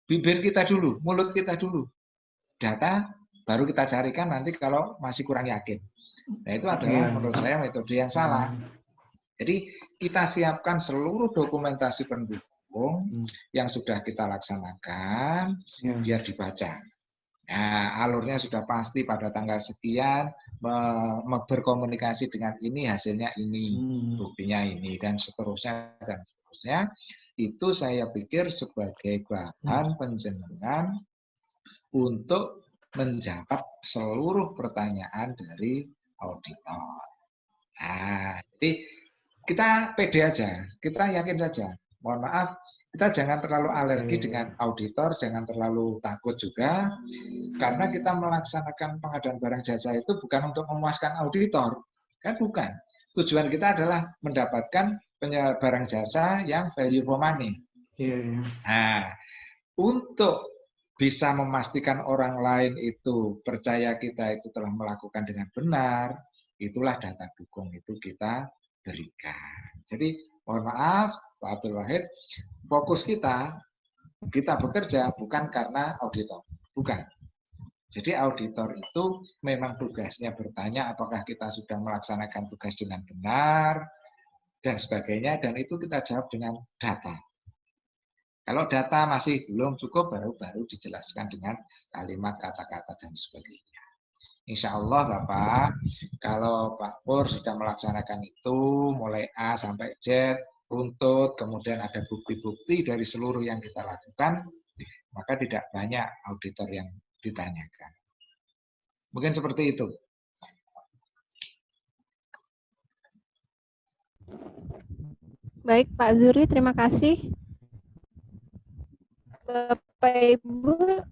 bibir kita dulu, mulut kita dulu. Data baru kita carikan nanti kalau masih kurang yakin. Nah, itu adalah menurut saya metode yang salah. Jadi kita siapkan seluruh dokumentasi pendukung yang sudah kita laksanakan biar dibaca. Nah, alurnya sudah pasti pada tanggal sekian, berkomunikasi dengan ini, hasilnya ini, buktinya ini, dan seterusnya, dan seterusnya. Itu saya pikir sebagai bahan penjenengan untuk menjawab seluruh pertanyaan dari auditor. Nah, jadi kita pede aja, kita yakin saja. Mohon maaf, kita jangan terlalu alergi dengan auditor, jangan terlalu takut juga, karena kita melaksanakan pengadaan barang jasa itu bukan untuk memuaskan auditor, kan bukan. Tujuan kita adalah mendapatkan barang jasa yang value for money. Nah, untuk bisa memastikan orang lain itu percaya kita itu telah melakukan dengan benar, itulah data dukung itu kita berikan. Jadi mohon maaf Pak Abdul Wahid, fokus kita bekerja bukan karena auditor, bukan. Jadi auditor itu memang tugasnya bertanya apakah kita sudah melaksanakan tugas dengan benar dan sebagainya, dan itu kita jawab dengan data. Kalau data masih belum cukup, baru dijelaskan dengan kalimat, kata-kata, dan sebagainya. Insya Allah Bapak, kalau Pak Pur sudah melaksanakan itu, mulai A sampai Z, runtut, kemudian ada bukti-bukti dari seluruh yang kita lakukan, maka tidak banyak auditor yang ditanyakan. Mungkin seperti itu. Baik Pak Zuri, terima kasih. Bapak Ibu,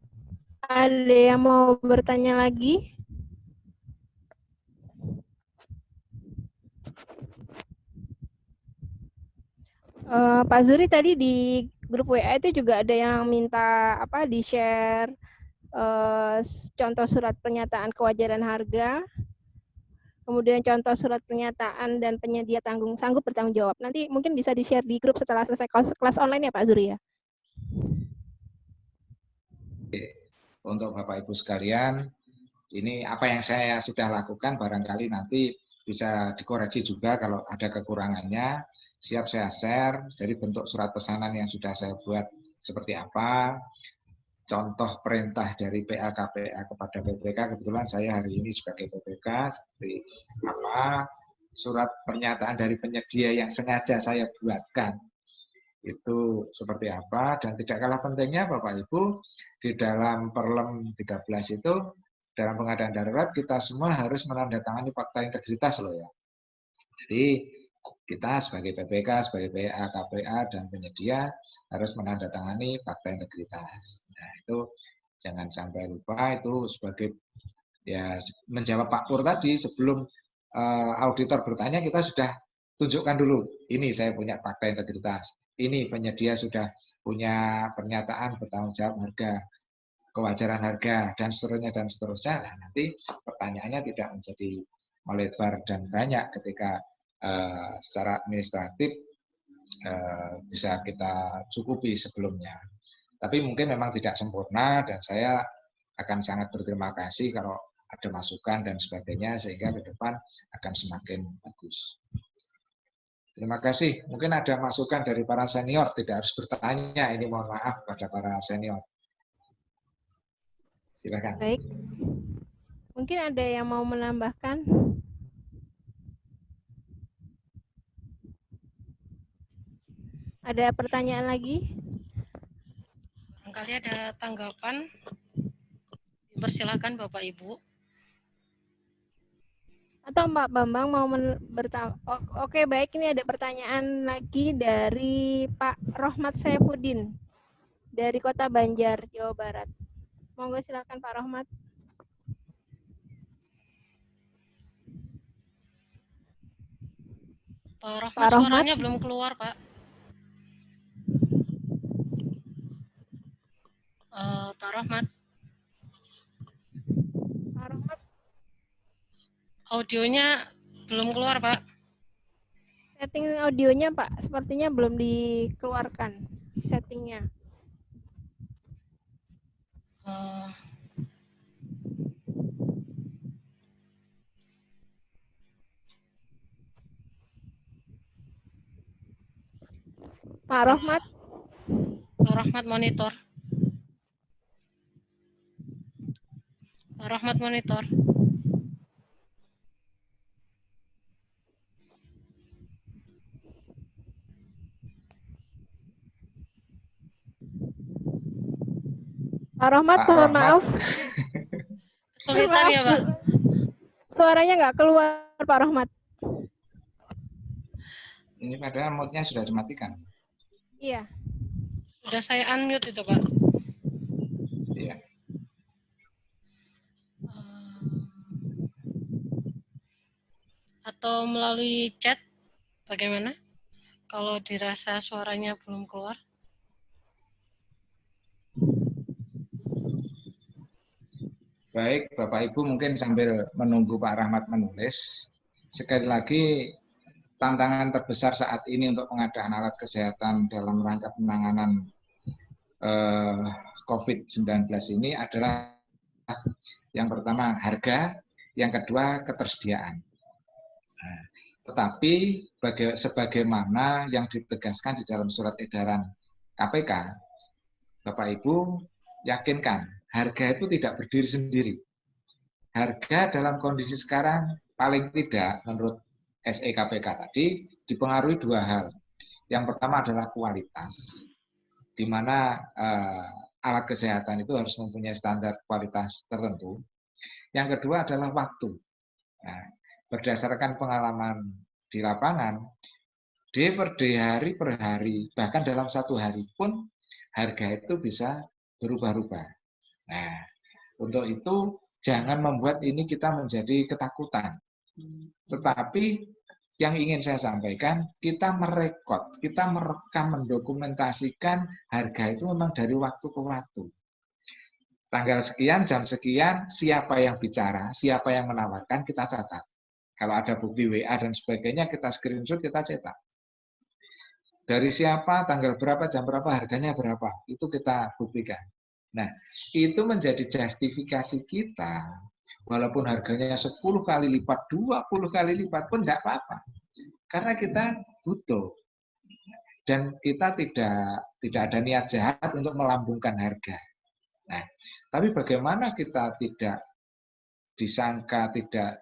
ada yang mau bertanya lagi? Pak Zuri tadi di grup WA itu juga ada yang minta di-share contoh surat pernyataan kewajaran harga, kemudian contoh surat pernyataan dan penyedia sanggup bertanggung jawab. Nanti mungkin bisa di-share di grup setelah selesai kelas online ya Pak Zuri ya. Untuk Bapak Ibu sekalian, ini apa yang saya sudah lakukan, barangkali nanti bisa dikoreksi juga kalau ada kekurangannya. Siap saya share, jadi bentuk surat pesanan yang sudah saya buat seperti apa, contoh perintah dari PA KPA kepada PPK, kebetulan saya hari ini sebagai PPK, seperti apa, surat pernyataan dari penyedia yang sengaja saya buatkan, itu seperti apa, dan tidak kalah pentingnya Bapak Ibu, di dalam Perlem 13 itu, dalam pengadaan darurat, kita semua harus menandatangani fakta integritas loh ya. Jadi, kita sebagai PPK, sebagai PA, KPA, dan penyedia harus menandatangani fakta integritas. Nah, itu jangan sampai lupa, itu sebagai ya menjawab Pak Pur tadi, sebelum auditor bertanya, kita sudah tunjukkan dulu, ini saya punya fakta integritas, ini penyedia sudah punya pernyataan bertanggung jawab harga, kewajaran harga, dan seterusnya, dan seterusnya. Nah, nanti pertanyaannya tidak menjadi melebar dan banyak ketika secara administratif bisa kita cukupi sebelumnya. Tapi mungkin memang tidak sempurna, dan saya akan sangat berterima kasih kalau ada masukan dan sebagainya, sehingga ke depan akan semakin bagus. Terima kasih. Mungkin ada masukan dari para senior, tidak harus bertanya, ini mohon maaf pada para senior. Silakan. Baik. Mungkin ada yang mau menambahkan? Ada pertanyaan lagi? Barangkali ada tanggapan. Persilakan Bapak Ibu. Atau Pak Bambang mau Oke, baik, ini ada pertanyaan lagi dari Pak Rohmat Saifuddin dari Kota Banjar, Jawa Barat. Monggo silakan Pak Rohmat. Pak Rohmat suaranya belum keluar, Pak. Pak Rohmat. Pak Rohmat. Audionya belum keluar, Pak. Setting audionya, Pak, sepertinya belum dikeluarkan settingnya. Pak Rohmat. Pak Rohmat monitor. Pak Rohmat monitor. Pak Rohmat, mohon maaf. Kesulitan ya, Pak? Suaranya nggak keluar, Pak Rohmat. Ini padahal mute-nya sudah dimatikan. Iya. Sudah saya unmute itu, Pak. Iya. Atau melalui chat, bagaimana? Kalau dirasa suaranya belum keluar. Baik, Bapak Ibu mungkin sambil menunggu Pak Rahmat menulis. Sekali lagi, tantangan terbesar saat ini untuk pengadaan alat kesehatan dalam rangka penanganan COVID-19 ini adalah yang pertama harga, yang kedua ketersediaan. Nah, tetapi sebagaimana yang ditegaskan di dalam surat edaran KPK, Bapak Ibu yakinkan harga itu tidak berdiri sendiri. Harga dalam kondisi sekarang paling tidak menurut SE KPK tadi dipengaruhi dua hal. Yang pertama adalah kualitas, di mana alat kesehatan itu harus mempunyai standar kualitas tertentu. Yang kedua adalah waktu. Nah, berdasarkan pengalaman di lapangan, day per day, hari per hari, bahkan dalam satu hari pun harga itu bisa berubah-ubah. Nah, untuk itu jangan membuat ini kita menjadi ketakutan. Tetapi yang ingin saya sampaikan, kita merekod, kita merekam, mendokumentasikan harga itu memang dari waktu ke waktu. Tanggal sekian, jam sekian, siapa yang bicara, siapa yang menawarkan, kita catat. Kalau ada bukti WA dan sebagainya, kita screenshot, kita cetak. Dari siapa, tanggal berapa, jam berapa, harganya berapa, itu kita buktikan. Nah, itu menjadi justifikasi kita, walaupun harganya 10 kali lipat, 20 kali lipat pun tidak apa-apa. Karena kita butuh. Dan kita tidak ada niat jahat untuk melambungkan harga. Nah, tapi bagaimana kita tidak disangka, tidak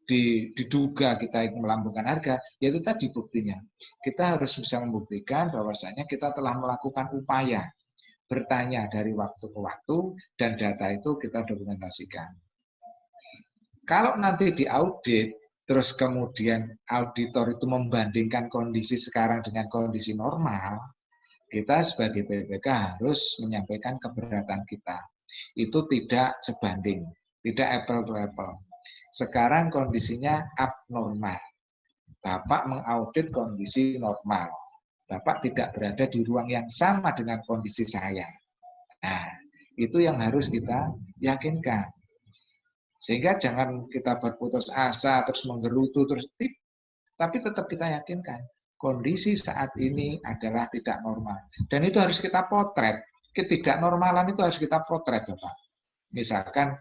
diduga kita melambungkan harga, yaitu tadi buktinya. Kita harus bisa membuktikan bahwasanya kita telah melakukan upaya bertanya dari waktu ke waktu dan data itu kita dokumentasikan. Kalau nanti diaudit, terus kemudian auditor itu membandingkan kondisi sekarang dengan kondisi normal, kita sebagai BPK harus menyampaikan keberatan kita. Itu tidak sebanding, tidak apple to apple. Sekarang kondisinya abnormal. Bapak mengaudit kondisi normal. Bapak tidak berada di ruang yang sama dengan kondisi saya. Nah, itu yang harus kita yakinkan. Sehingga jangan kita berputus asa, terus menggerutu, terus tapi tetap kita yakinkan. Kondisi saat ini adalah tidak normal. Dan itu harus kita potret. Ketidaknormalan itu harus kita potret, Bapak. Misalkan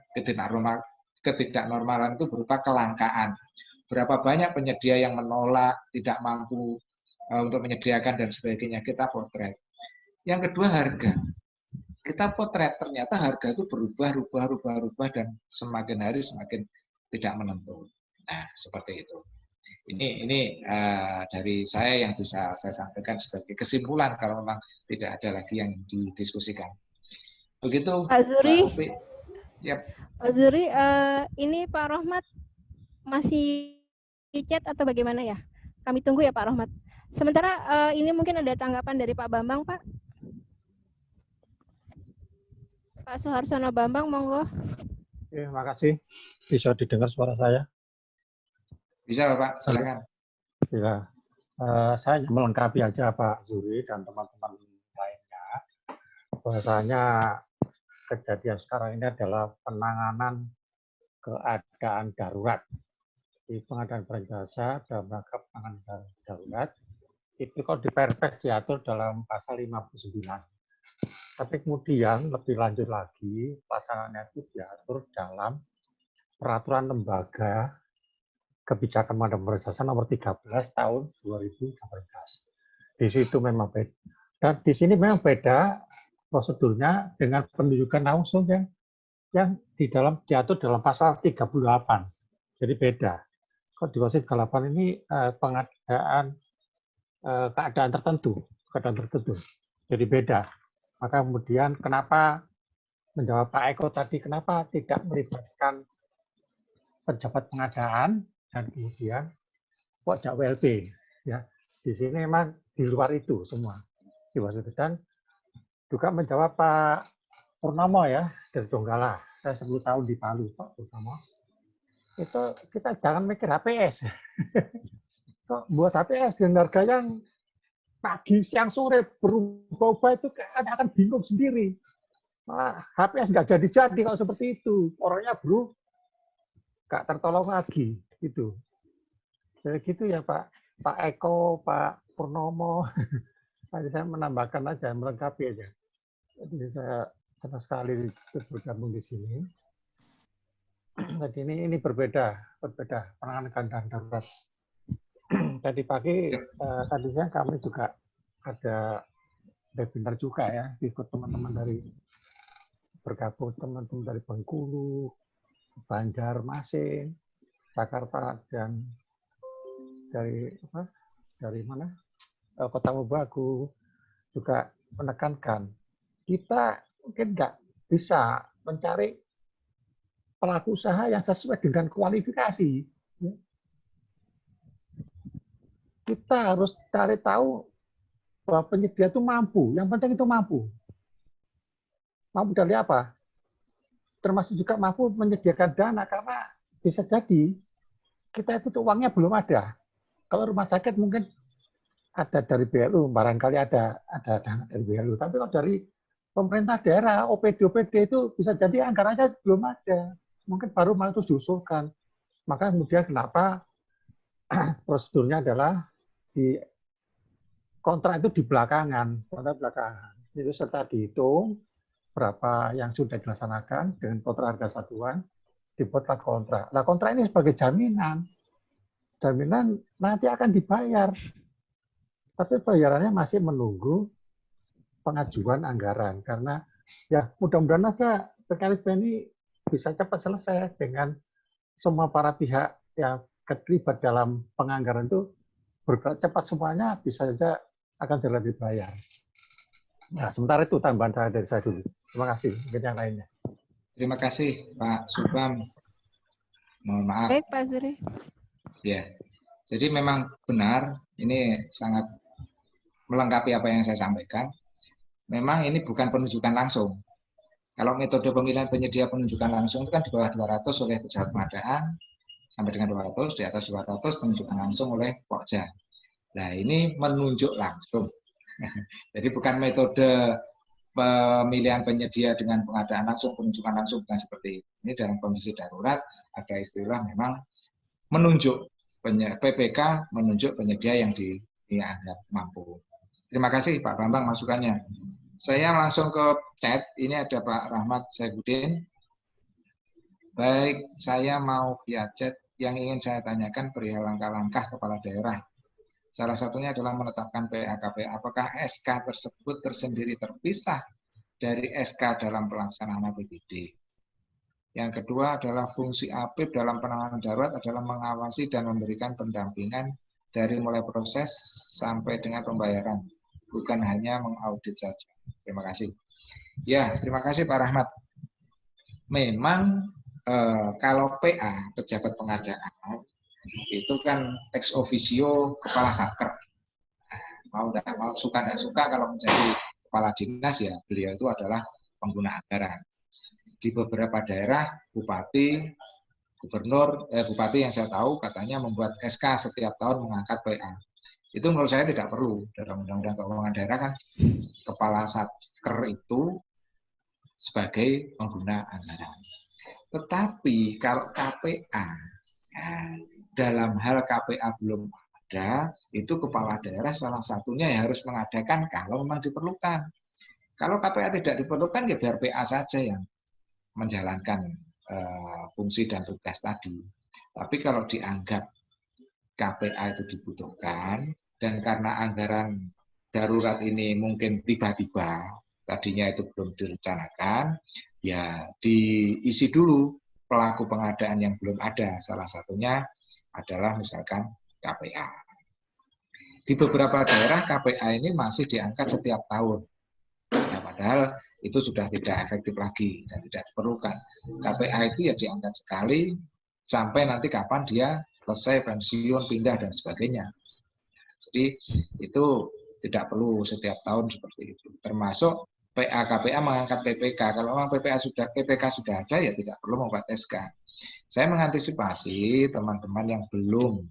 ketidaknormalan itu berupa kelangkaan. Berapa banyak penyedia yang menolak, tidak mampu untuk menyediakan dan sebagainya, kita potret. Yang kedua harga. Kita potret, ternyata harga itu berubah dan semakin hari semakin tidak menentu. Nah, seperti itu. Ini dari saya yang bisa saya sampaikan sebagai kesimpulan kalau memang tidak ada lagi yang didiskusikan. Begitu, Pak Zuri. Yep. Pak Zuri, ini Pak Rohmat masih di chat atau bagaimana ya? Kami tunggu ya Pak Rohmat. Sementara ini mungkin ada tanggapan dari Pak Bambang, Pak. Pak Suharsono Bambang, monggo. Terima kasih. Bisa didengar suara saya? Bisa Bapak, silakan. Ya, saya melengkapi aja Pak Zuri dan teman-teman lainnya. Bahwasanya kejadian sekarang ini adalah penanganan keadaan darurat. Di pengadaan barang jasa dalam rangka penanganan darurat, itu kalau diperpres diatur dalam pasal 59. Tapi kemudian lebih lanjut lagi, pasangannya itu diatur dalam peraturan lembaga kebijakan pengadaan barang jasa nomor 13 tahun 2018. Di situ memang beda. Dan di sini memang beda prosedurnya dengan penunjukan langsung yang diatur dalam pasal 38. Jadi beda. Kalau di pasal 38 ini pengadaan keadaan tertentu. Jadi beda. Maka kemudian kenapa menjawab Pak Eko tadi, kenapa tidak melibatkan pejabat pengadaan dan kemudian pojok WLB, ya. Di sini memang di luar itu semua. Dan juga menjawab Pak Purnomo ya dari Donggala. Saya 10 tahun di Palu, Pak Purnomo. Itu kita jangan mikir HPS. Kok buat HPS dengan harga yang pagi, siang, sore berubah-ubah itu akan bingung sendiri. Malah HPS nggak jadi-jadi kalau seperti itu. Orangnya nggak tertolong lagi. Gitu. Jadi gitu ya Pak Eko, Pak Purnomo. Tadi saya menambahkan aja, melengkapi aja. Jadi saya senang sekali bergabung di sini. Jadi ini berbeda penanganan keadaan darurat. Tadi pagi, tadi siang kami juga ada webinar juga ya, ikut teman-teman dari bergabung teman-teman dari Bengkulu, Banjarmasin, Jakarta dan dari mana? Kota Mobagu juga menekankan kita mungkin nggak bisa mencari pelaku usaha yang sesuai dengan kualifikasi. Kita harus cari tahu bahwa penyedia itu mampu. Yang penting itu mampu. Mampu dari apa? Termasuk juga mampu menyediakan dana karena bisa jadi kita itu uangnya belum ada. Kalau rumah sakit mungkin ada dari BLU, barangkali ada dana dari BLU. Tapi kalau dari pemerintah daerah, OPD itu bisa jadi anggarannya belum ada. Mungkin baru mau itu diusulkan. Maka kemudian kenapa prosedurnya adalah di kontrak itu di belakangan, kontrak belakangan. Itu serta dihitung berapa yang sudah dilaksanakan dengan kontrak harga satuan, dibuatlah kontrak. Nah kontrak ini sebagai jaminan nanti akan dibayar. Tapi bayarannya masih menunggu pengajuan anggaran. Karena ya mudah-mudahan aja PKLB ini bisa cepat selesai dengan semua para pihak yang terlibat dalam penganggaran itu bergerak cepat semuanya bisa saja akan segera dibayar. Nah, sementara itu tambahan dari saya dulu. Terima kasih. Mungkin yang lainnya. Terima kasih Pak Subam. Mohon maaf. Baik Pak Zuri. Ya, jadi memang benar, ini sangat melengkapi apa yang saya sampaikan. Memang ini bukan penunjukan langsung. Kalau metode pemilihan penyedia penunjukan langsung itu kan di bawah 200 oleh pejabat pengadaan, sampai dengan 200, di atas 200 penunjukan langsung oleh Pokja. Nah ini menunjuk langsung. Jadi bukan metode pemilihan penyedia dengan pengadaan langsung, penunjukan langsung, bukan seperti itu. Ini dalam kondisi darurat ada istilah memang menunjuk. PPK menunjuk penyedia yang dianggap mampu. Terima kasih Pak Bambang masukannya. Saya langsung ke chat. Ini ada Pak Rahmat Saifuddin. Baik, saya mau via chat. Yang ingin saya tanyakan perihal langkah-langkah kepala daerah. Salah satunya adalah menetapkan PAKP. Apakah SK tersebut tersendiri terpisah dari SK dalam pelaksanaan APBD? Yang kedua adalah fungsi APIP dalam penanganan darurat adalah mengawasi dan memberikan pendampingan dari mulai proses sampai dengan pembayaran, bukan hanya mengaudit saja. Terima kasih. Ya, terima kasih Pak Rahmat. memang kalau PA, pejabat pengadaan, itu kan ex officio kepala satker. Mau tidak mau, suka tidak suka, kalau menjadi kepala dinas ya beliau itu adalah pengguna anggaran. Di beberapa daerah, bupati, gubernur, bupati yang saya tahu katanya membuat SK setiap tahun mengangkat PA. Itu menurut saya tidak perlu. Dalam Undang-Undang Keuangan Daerah kan kepala satker itu sebagai pengguna anggaran. Tetapi kalau KPA, dalam hal KPA belum ada, itu kepala daerah salah satunya yang harus mengadakan kalau memang diperlukan. Kalau KPA tidak diperlukan, ya biar PA saja yang menjalankan fungsi dan tugas tadi. Tapi kalau dianggap KPA itu dibutuhkan, dan karena anggaran darurat ini mungkin tiba-tiba, tadinya itu belum direncanakan, ya diisi dulu pelaku pengadaan yang belum ada. Salah satunya adalah misalkan KPA. Di beberapa daerah KPA ini masih diangkat setiap tahun. Nah, padahal itu sudah tidak efektif lagi dan tidak diperlukan. KPA itu ya diangkat sekali sampai nanti kapan dia selesai, pensiun, pindah, dan sebagainya. Jadi itu tidak perlu setiap tahun seperti itu. Termasuk PA, KPA mengangkat PPK. Kalau memang PPK sudah ada, ya tidak perlu membuat SK. Saya mengantisipasi teman-teman yang belum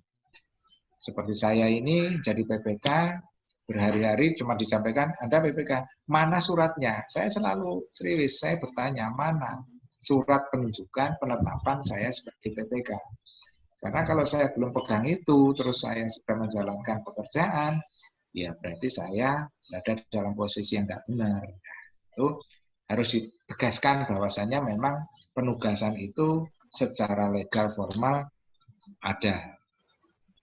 seperti saya ini jadi PPK, berhari-hari cuma disampaikan, Anda PPK, mana suratnya? Saya selalu serius, saya bertanya, mana surat penunjukan penetapan saya sebagai PPK? Karena kalau saya belum pegang itu, terus saya sudah menjalankan pekerjaan, ya berarti saya berada dalam posisi yang tidak benar. Itu harus ditegaskan bahwasannya memang penugasan itu secara legal formal ada.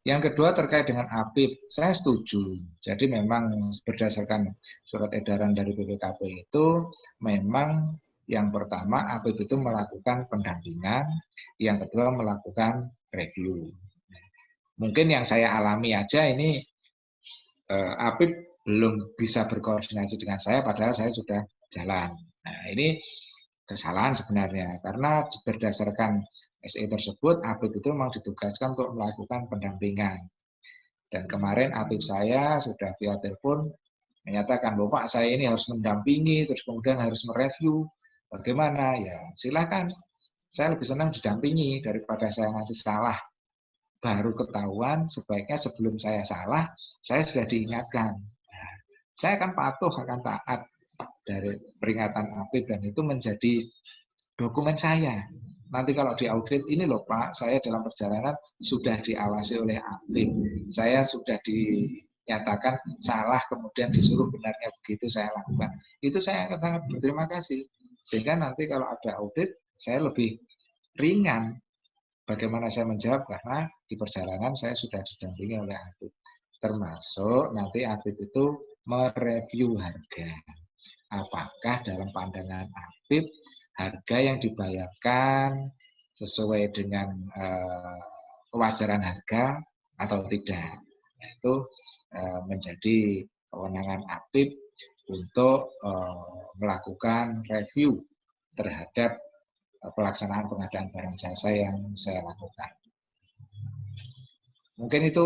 Yang kedua terkait dengan APIP, saya setuju. Jadi memang berdasarkan surat edaran dari BPKP itu, memang yang pertama APIP itu melakukan pendampingan, yang kedua melakukan review. Mungkin yang saya alami aja ini, APIP belum bisa berkoordinasi dengan saya, padahal saya sudah jalan. Nah ini kesalahan sebenarnya, karena berdasarkan SE tersebut, APIP itu memang ditugaskan untuk melakukan pendampingan. Dan kemarin APIP saya sudah via telepon menyatakan, Bapak saya ini harus mendampingi, terus kemudian harus mereview. Bagaimana? Ya silakan. Saya lebih senang didampingi daripada saya nanti salah. Baru ketahuan, sebaiknya sebelum saya salah, saya sudah diingatkan. Nah, saya akan patuh, akan taat dari peringatan APIP, dan itu menjadi dokumen saya. Nanti kalau diaudit, ini loh Pak, saya dalam perjalanan sudah diawasi oleh APIP. Saya sudah dinyatakan salah, kemudian disuruh benarnya begitu saya lakukan. Itu saya akan sangat berterima kasih. Sehingga nanti kalau ada audit, saya lebih ringan bagaimana saya menjawab, karena di perjalanan saya sudah didampingi oleh APIP. Termasuk nanti APIP itu mereview harga. Apakah dalam pandangan APIP harga yang dibayarkan sesuai dengan kewajaran harga atau tidak. Itu menjadi kewenangan APIP untuk melakukan review terhadap pelaksanaan pengadaan barang jasa yang saya lakukan. Mungkin itu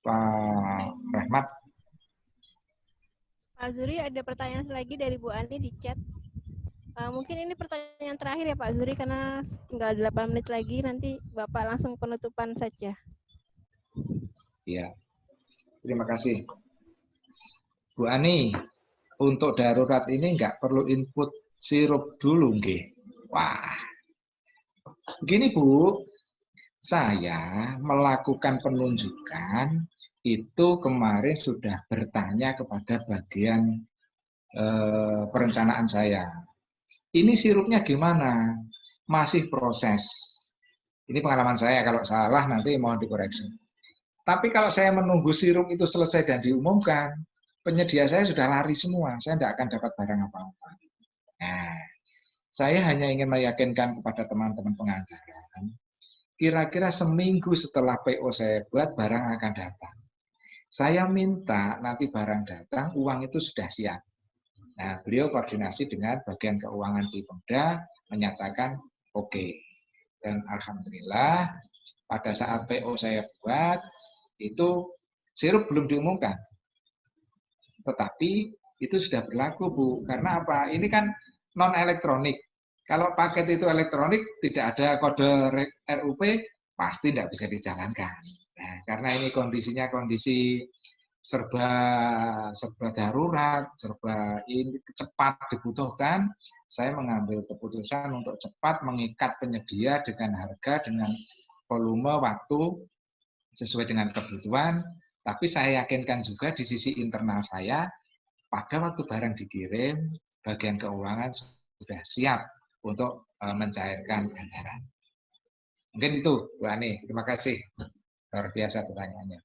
Pak Rahmat. Pak Zuri, ada pertanyaan lagi dari Bu Ani di chat. Mungkin ini pertanyaan terakhir ya Pak Zuri, karena tinggal 8 menit lagi, nanti Bapak langsung penutupan saja. Ya, terima kasih. Bu Ani, untuk darurat ini nggak perlu input sirup dulu, nggih. Wah, begini Bu, saya melakukan penunjukan itu kemarin sudah bertanya kepada bagian perencanaan saya. Ini sirupnya gimana? Masih proses. Ini pengalaman saya, kalau salah nanti mohon dikoreksi. Tapi kalau saya menunggu sirup itu selesai dan diumumkan, penyedia saya sudah lari semua, saya tidak akan dapat barang apa-apa. Nah, saya hanya ingin meyakinkan kepada teman-teman penganggaran, kira-kira seminggu setelah PO saya buat, barang akan datang. Saya minta nanti barang datang, uang itu sudah siap. Nah, beliau koordinasi dengan bagian keuangan di Pemda, menyatakan Oke. Dan alhamdulillah pada saat PO saya buat itu sirup belum diumumkan. Tetapi itu sudah berlaku, Bu. Karena apa? Ini kan non elektronik. Kalau paket itu elektronik tidak ada kode RUP pasti tidak bisa dijalankan. Nah, karena ini kondisinya kondisi serba darurat, serba ini cepat dibutuhkan, saya mengambil keputusan untuk cepat mengikat penyedia dengan harga, dengan volume, waktu sesuai dengan kebutuhan. Tapi saya yakinkan juga di sisi internal saya, pada waktu barang dikirim, bagian keuangan sudah siap untuk mencairkan anggaran. Mungkin itu, Bu Ani. Terima kasih. Luar biasa pertanyaannya.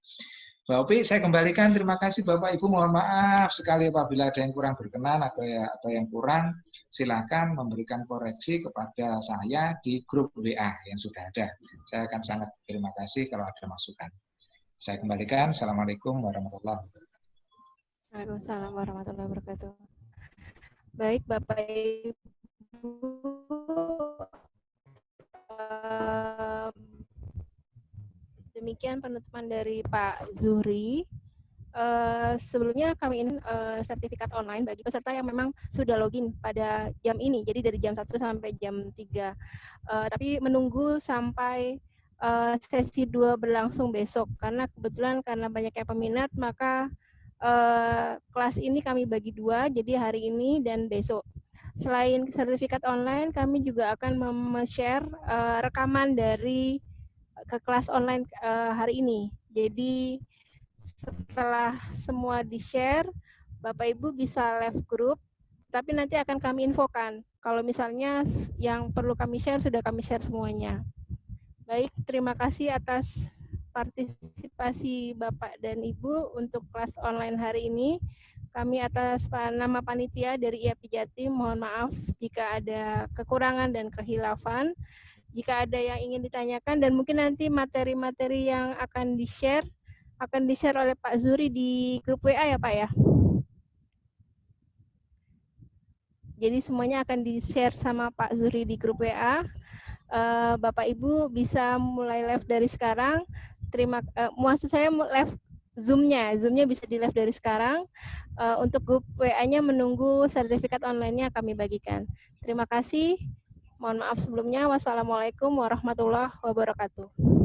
Mbak Opi, saya kembalikan. Terima kasih Bapak Ibu. Mohon maaf sekali apabila ada yang kurang berkenan atau yang kurang. Silakan memberikan koreksi kepada saya di grup WA yang sudah ada. Saya akan sangat terima kasih kalau ada masukan. Saya kembalikan. Assalamualaikum warahmatullahi wabarakatuh. Waalaikumsalam warahmatullahi wabarakatuh. Baik Bapak Ibu, demikian penutupan dari Pak Zuhri. Sebelumnya kami ingin sertifikat online bagi peserta yang memang sudah login pada jam ini, jadi dari jam 1 sampai jam 3. Tapi menunggu sampai sesi 2 berlangsung besok, karena kebetulan karena banyak yang peminat, maka kelas ini kami bagi 2, jadi hari ini dan besok. Selain sertifikat online, kami juga akan share rekaman dari ke kelas online hari ini. Jadi setelah semua di-share, Bapak Ibu bisa live group, tapi nanti akan kami infokan. Kalau misalnya yang perlu kami share, sudah kami share semuanya. Baik, terima kasih atas partisipasi Bapak dan Ibu untuk kelas online hari ini. Kami atas nama panitia dari IAPI Jatim, mohon maaf jika ada kekurangan dan kehilafan. Jika ada yang ingin ditanyakan, dan mungkin nanti materi-materi yang akan di-share oleh Pak Zuhri di grup WA ya Pak ya. Jadi semuanya akan di-share sama Pak Zuhri di grup WA. Bapak Ibu bisa mulai live dari sekarang. Maksud saya live Zoom-nya bisa di live dari sekarang. Untuk grup WA-nya menunggu sertifikat online-nya kami bagikan. Terima kasih. Mohon maaf sebelumnya. Wassalamualaikum warahmatullahi wabarakatuh.